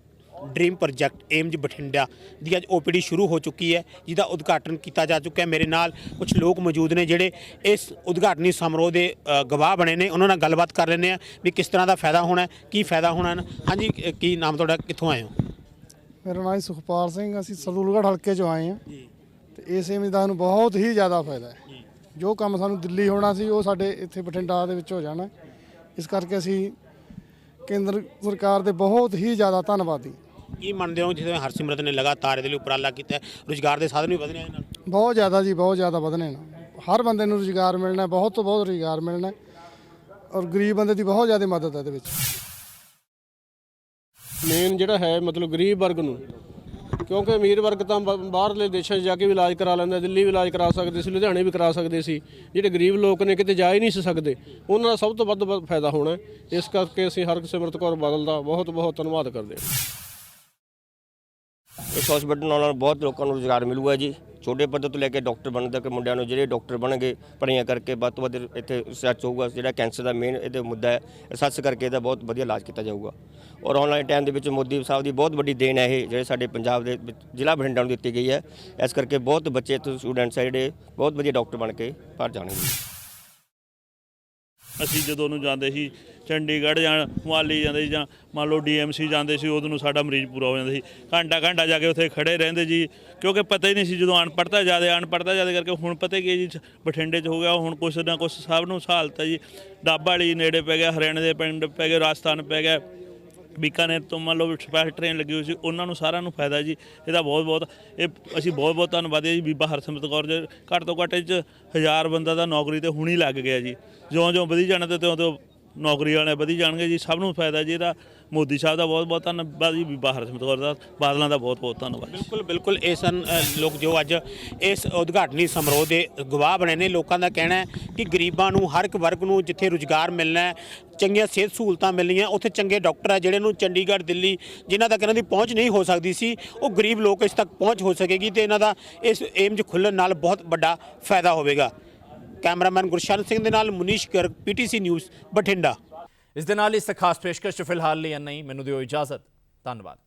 ਡ੍ਰੀਮ ਪ੍ਰੋਜੈਕਟ ਏਮਜ਼ ਬਠਿੰਡਾ ਦੀ ਅੱਜ OPD ਸ਼ੁਰੂ ਹੋ ਚੁੱਕੀ ਹੈ, ਜਿਹਦਾ ਉਦਘਾਟਨ ਕੀਤਾ ਜਾ ਚੁੱਕਾ ਹੈ। ਮੇਰੇ ਨਾਲ ਕੁਝ ਲੋਕ ਮੌਜੂਦ ਨੇ ਜਿਹੜੇ ਇਸ ਉਦਘਾਟਨੀ ਸਮਾਰੋਹ ਦੇ ਗਵਾਹ ਬਣੇ ਨੇ, ਉਹਨਾਂ ਨਾਲ ਗੱਲਬਾਤ ਕਰ ਲੈਂਦੇ ਆ ਵੀ ਕਿਸ ਤਰ੍ਹਾਂ ਦਾ ਫਾਇਦਾ ਹੋਣਾ, ਕੀ ਫਾਇਦਾ ਹੋਣਾ। ਹਾਂਜੀ, ਕੀ ਨਾਮ ਤੁਹਾਡਾ, ਕਿੱਥੋਂ ਆਏ ਹੋ? ਮੇਰਾ ਨਾਮ ਸੁਖਪਾਲ ਸਿੰਘ, ਅਸੀਂ ਸਰਦੂਲਗੜ੍ਹ ਹਲਕੇ 'ਚੋਂ ਆਏ ਹਾਂ ਤੇ ਇਸ ਏਮਜ਼ ਦਾ ਸਾਨੂੰ ਬਹੁਤ ਹੀ ਜ਼ਿਆਦਾ ਫਾਇਦਾ ਹੈ। ਜੋ ਕੰਮ ਸਾਨੂੰ ਦਿੱਲੀ ਹੋਣਾ ਸੀ ਉਹ ਸਾਡੇ ਇੱਥੇ ਬਠਿੰਡਾ ਦੇ ਵਿੱਚ ਹੋ ਜਾਣਾ। ਇਸ ਕਰਕੇ ਅਸੀਂ ਕੇਂਦਰ ਸਰਕਾਰ ਦੇ ਬਹੁਤ ਹੀ ਜ਼ਿਆਦਾ ਧੰਨਵਾਦੀ। ਕੀ ਮੰਨਦੇ ਹੋ ਜਿਵੇਂ ਹਰਸਿਮਰਤ ਨੇ ਲਗਾਤਾਰ ਇਹਦੇ ਲਈ ਉਪਰਾਲਾ ਕੀਤਾ, ਰੁਜ਼ਗਾਰ ਦੇ ਸਾਧਨ ਵੀ ਵਧਣੇ ਇਹਦੇ ਨਾਲ? ਬਹੁਤ ਜ਼ਿਆਦਾ ਜੀ, ਬਹੁਤ ਜ਼ਿਆਦਾ ਵਧਣੇ ਨੇ। ਹਰ ਬੰਦੇ ਨੂੰ ਰੁਜ਼ਗਾਰ ਮਿਲਣਾ, ਬਹੁਤ ਤੋਂ ਬਹੁਤ ਰੁਜ਼ਗਾਰ ਮਿਲਣਾ, ਔਰ ਗਰੀਬ ਬੰਦੇ ਦੀ ਬਹੁਤ ਜ਼ਿਆਦਾ ਮਦਦ ਹੈ ਇਹਦੇ ਵਿੱਚ। ਮੇਨ ਜਿਹੜਾ ਹੈ ਮਤਲਬ ਗਰੀਬ ਵਰਗ ਨੂੰ, ਕਿਉਂਕਿ ਅਮੀਰ ਵਰਗ ਤਾਂ ਬਾਹਰਲੇ ਦੇਸ਼ਾਂ 'ਚ ਜਾ ਕੇ ਵੀ ਇਲਾਜ ਕਰਾ ਲੈਂਦਾ, ਦਿੱਲੀ ਵੀ ਇਲਾਜ ਕਰਾ ਸਕਦੇ ਸੀ, ਲੁਧਿਆਣੇ ਵੀ ਕਰਾ ਸਕਦੇ ਸੀ। ਜਿਹੜੇ ਗਰੀਬ ਲੋਕ ਨੇ ਕਿਤੇ ਜਾ ਹੀ ਨਹੀਂ ਸਕਦੇ, ਉਹਨਾਂ ਦਾ ਸਭ ਤੋਂ ਵੱਧ ਫਾਇਦਾ ਹੋਣਾ। ਇਸ ਕਰਕੇ ਅਸੀਂ ਹਰਸਿਮਰਤ ਕੌਰ ਬਾਦਲ ਦਾ ਬਹੁਤ ਬਹੁਤ ਧੰਨਵਾਦ ਕਰਦੇ ਹਾਂ। ਇਸ ਹਸਪਤਾਲ ਨਾਲ ਬਹੁਤ ਲੋਕਾਂ ਨੂੰ ਰੁਜ਼ਗਾਰ ਮਿਲੂਗਾ ਜੀ। ਛੋਟੇ ਪੱਧਰ ਤੋਂ ਲੈ ਕੇ ਡਾਕਟਰ ਬਣਨ ਤੱਕ ਮੁੰਡਿਆਂ ਨੂੰ ਜਿਹੜੇ ਡਾਕਟਰ ਬਣਨਗੇ ਪੜ੍ਹਾਈਆਂ ਕਰਕੇ ਵੱਧ ਤੋਂ ਵੱਧ ਇੱਥੇ ਰਿਸਰਚ ਹੋਊਗਾ। ਜਿਹੜਾ ਕੈਂਸਰ ਦਾ ਮੇਨ ਇਹਦੇ ਮੁੱਦਾ ਹੈ, ਰਿਸਰਚ ਕਰਕੇ ਇਹਦਾ ਬਹੁਤ ਵਧੀਆ ਇਲਾਜ ਕੀਤਾ ਜਾਊਗਾ। ਔਰ ਆਨਲਾਈਨ ਟਾਈਮ ਦੇ ਵਿੱਚ ਮੋਦੀ ਸਾਹਿਬ ਦੀ ਬਹੁਤ ਵੱਡੀ ਦੇਣ ਹੈ ਇਹ, ਜਿਹੜੇ ਸਾਡੇ ਪੰਜਾਬ ਦੇ ਜ਼ਿਲ੍ਹਾ ਬਠਿੰਡਾ ਨੂੰ ਦਿੱਤੀ ਗਈ ਹੈ। ਇਸ ਕਰਕੇ ਬਹੁਤ ਬੱਚੇ ਇੱਥੋਂ ਸਟੂਡੈਂਟਸ ਹੈ ਜਿਹੜੇ ਬਹੁਤ ਵਧੀਆ ਡਾਕਟਰ ਬਣ ਕੇ ਬਾਹਰ ਜਾਣਗੇ। ਅਸੀਂ ਜਦੋਂ ਨੂੰ ਜਾਂਦੇ ਸੀ ਚੰਡੀਗੜ੍ਹ ਜਾਂ ਮੋਹਾਲੀ ਜਾਂਦੇ ਸੀ ਜਾਂ ਮੰਨ ਲਓ DMC ਜਾਂਦੇ ਸੀ, ਉਦੋਂ ਨੂੰ ਸਾਡਾ ਮਰੀਜ਼ ਪੂਰਾ ਹੋ ਜਾਂਦਾ ਸੀ। ਘੰਟਾ ਜਾ ਕੇ ਉੱਥੇ ਖੜੇ ਰਹਿੰਦੇ ਜੀ, ਕਿਉਂਕਿ ਪਤਾ ਹੀ ਨਹੀਂ ਸੀ। ਜਦੋਂ ਅਨਪੜ੍ਹਤਾ ਜ਼ਿਆਦਾ ਕਰਕੇ ਹੁਣ ਪਤਾ ਕੀ ਜੀ ਬਠਿੰਡੇ 'ਚ ਹੋ ਗਿਆ, ਹੁਣ ਕੁਛ ਨਾ ਕੁਛ ਸਭ ਨੂੰ ਸਹੂਲਤ ਹੈ ਜੀ। ਡੱਬ ਵਾਲੀ ਨੇੜੇ ਪੈ ਗਿਆ, ਹਰਿਆਣੇ ਦੇ ਪਿੰਡ ਪੈ ਗਏ, ਰਾਜਸਥਾਨ ਪੈ ਗਿਆ, ਬੀਕਾਨੇਰ ਤੋਂ ਮੰਨ ਲਓ ਸਪੈਸ਼ਲ ਟ੍ਰੇਨ ਲੱਗੀ ਹੋਈ ਸੀ, ਉਹਨਾਂ ਨੂੰ ਸਾਰਿਆਂ ਨੂੰ ਫਾਇਦਾ ਜੀ ਇਹਦਾ ਬਹੁਤ ਅਸੀਂ ਬਹੁਤ ਧੰਨਵਾਦੀ ਜੀ। ਬੀਬਾ ਹਰਸਿਮਰਤ ਕੌਰ ਜੀ ਘੱਟ ਤੋਂ ਘੱਟ 'ਚ 1000 ਬੰਦਾ ਦਾ ਨੌਕਰੀ ਤੇ ਹੁਣ ਹੀ ਲੱਗ ਗਿਆ ਜੀ। ਜਿਉਂ ਵਧੀ ਜਾਣਾ ਤੇ ਤਿਉਂ ਨੌਕਰੀ ਵਾਲੇ ਵਧੀ ਜਾਣਗੇ ਜੀ, ਸਭ ਨੂੰ ਫਾਇਦਾ ਜੀ ਇਹਦਾ। ਮੋਦੀ ਸਾਹਿਬ ਦਾ ਬਹੁਤ ਧੰਨਵਾਦ ਜੀ, ਬੀਬਾ ਹਰਸਿਮਰਤ ਕੌਰ ਦਾ, ਬਾਦਲਾਂ ਦਾ ਬਹੁਤ ਧੰਨਵਾਦ। ਬਿਲਕੁਲ ਇਹ ਸਨ ਲੋਕ ਜੋ ਅੱਜ ਇਸ ਉਦਘਾਟਨੀ ਸਮਾਰੋਹ ਦੇ ਗਵਾਹ ਬਣੇ ਨੇ। ਲੋਕਾਂ ਦਾ ਕਹਿਣਾ ਹੈ ਕਿ ਗਰੀਬਾਂ ਨੂੰ, ਹਰ ਇੱਕ ਵਰਗ ਨੂੰ ਜਿੱਥੇ ਰੁਜ਼ਗਾਰ ਮਿਲਣਾ ਹੈ, ਚੰਗੀਆਂ ਸਿਹਤ ਸਹੂਲਤਾਂ ਮਿਲਣੀਆਂ, ਉੱਥੇ ਚੰਗੇ ਡਾਕਟਰ ਹੈ ਜਿਹੜੇ ਨੂੰ ਚੰਡੀਗੜ੍ਹ, ਦਿੱਲੀ ਜਿਨ੍ਹਾਂ ਤੱਕ ਇਹਨਾਂ ਦੀ ਪਹੁੰਚ ਨਹੀਂ ਹੋ ਸਕਦੀ ਸੀ, ਉਹ ਗਰੀਬ ਲੋਕ ਇਸ ਤੱਕ ਪਹੁੰਚ ਹੋ ਸਕੇਗੀ ਤੇ ਇਹਨਾਂ ਦਾ ਇਸ ਏਮਜ਼ ਖੁੱਲ੍ਹਣ ਨਾਲ ਬਹੁਤ ਵੱਡਾ ਫਾਇਦਾ ਹੋਵੇਗਾ। ਕੈਮਰਾਮੈਨ ਗੁਰਸ਼ਨ ਸਿੰਘ ਦੇ ਨਾਲ ਮੁਨੀਸ਼ ਗਰਗ, PTC ਨਿਊਜ਼, ਬਠਿੰਡਾ। ਇਸ ਦੇ ਨਾਲ ਇਸ ਖਾਸ ਪੇਸ਼ਕਸ਼ ਫਿਲਹਾਲ ਲਈ ਇੰਨਾ ਹੀ। ਮੈਨੂੰ ਦਿਓ ਇਜਾਜ਼ਤ। ਧੰਨਵਾਦ।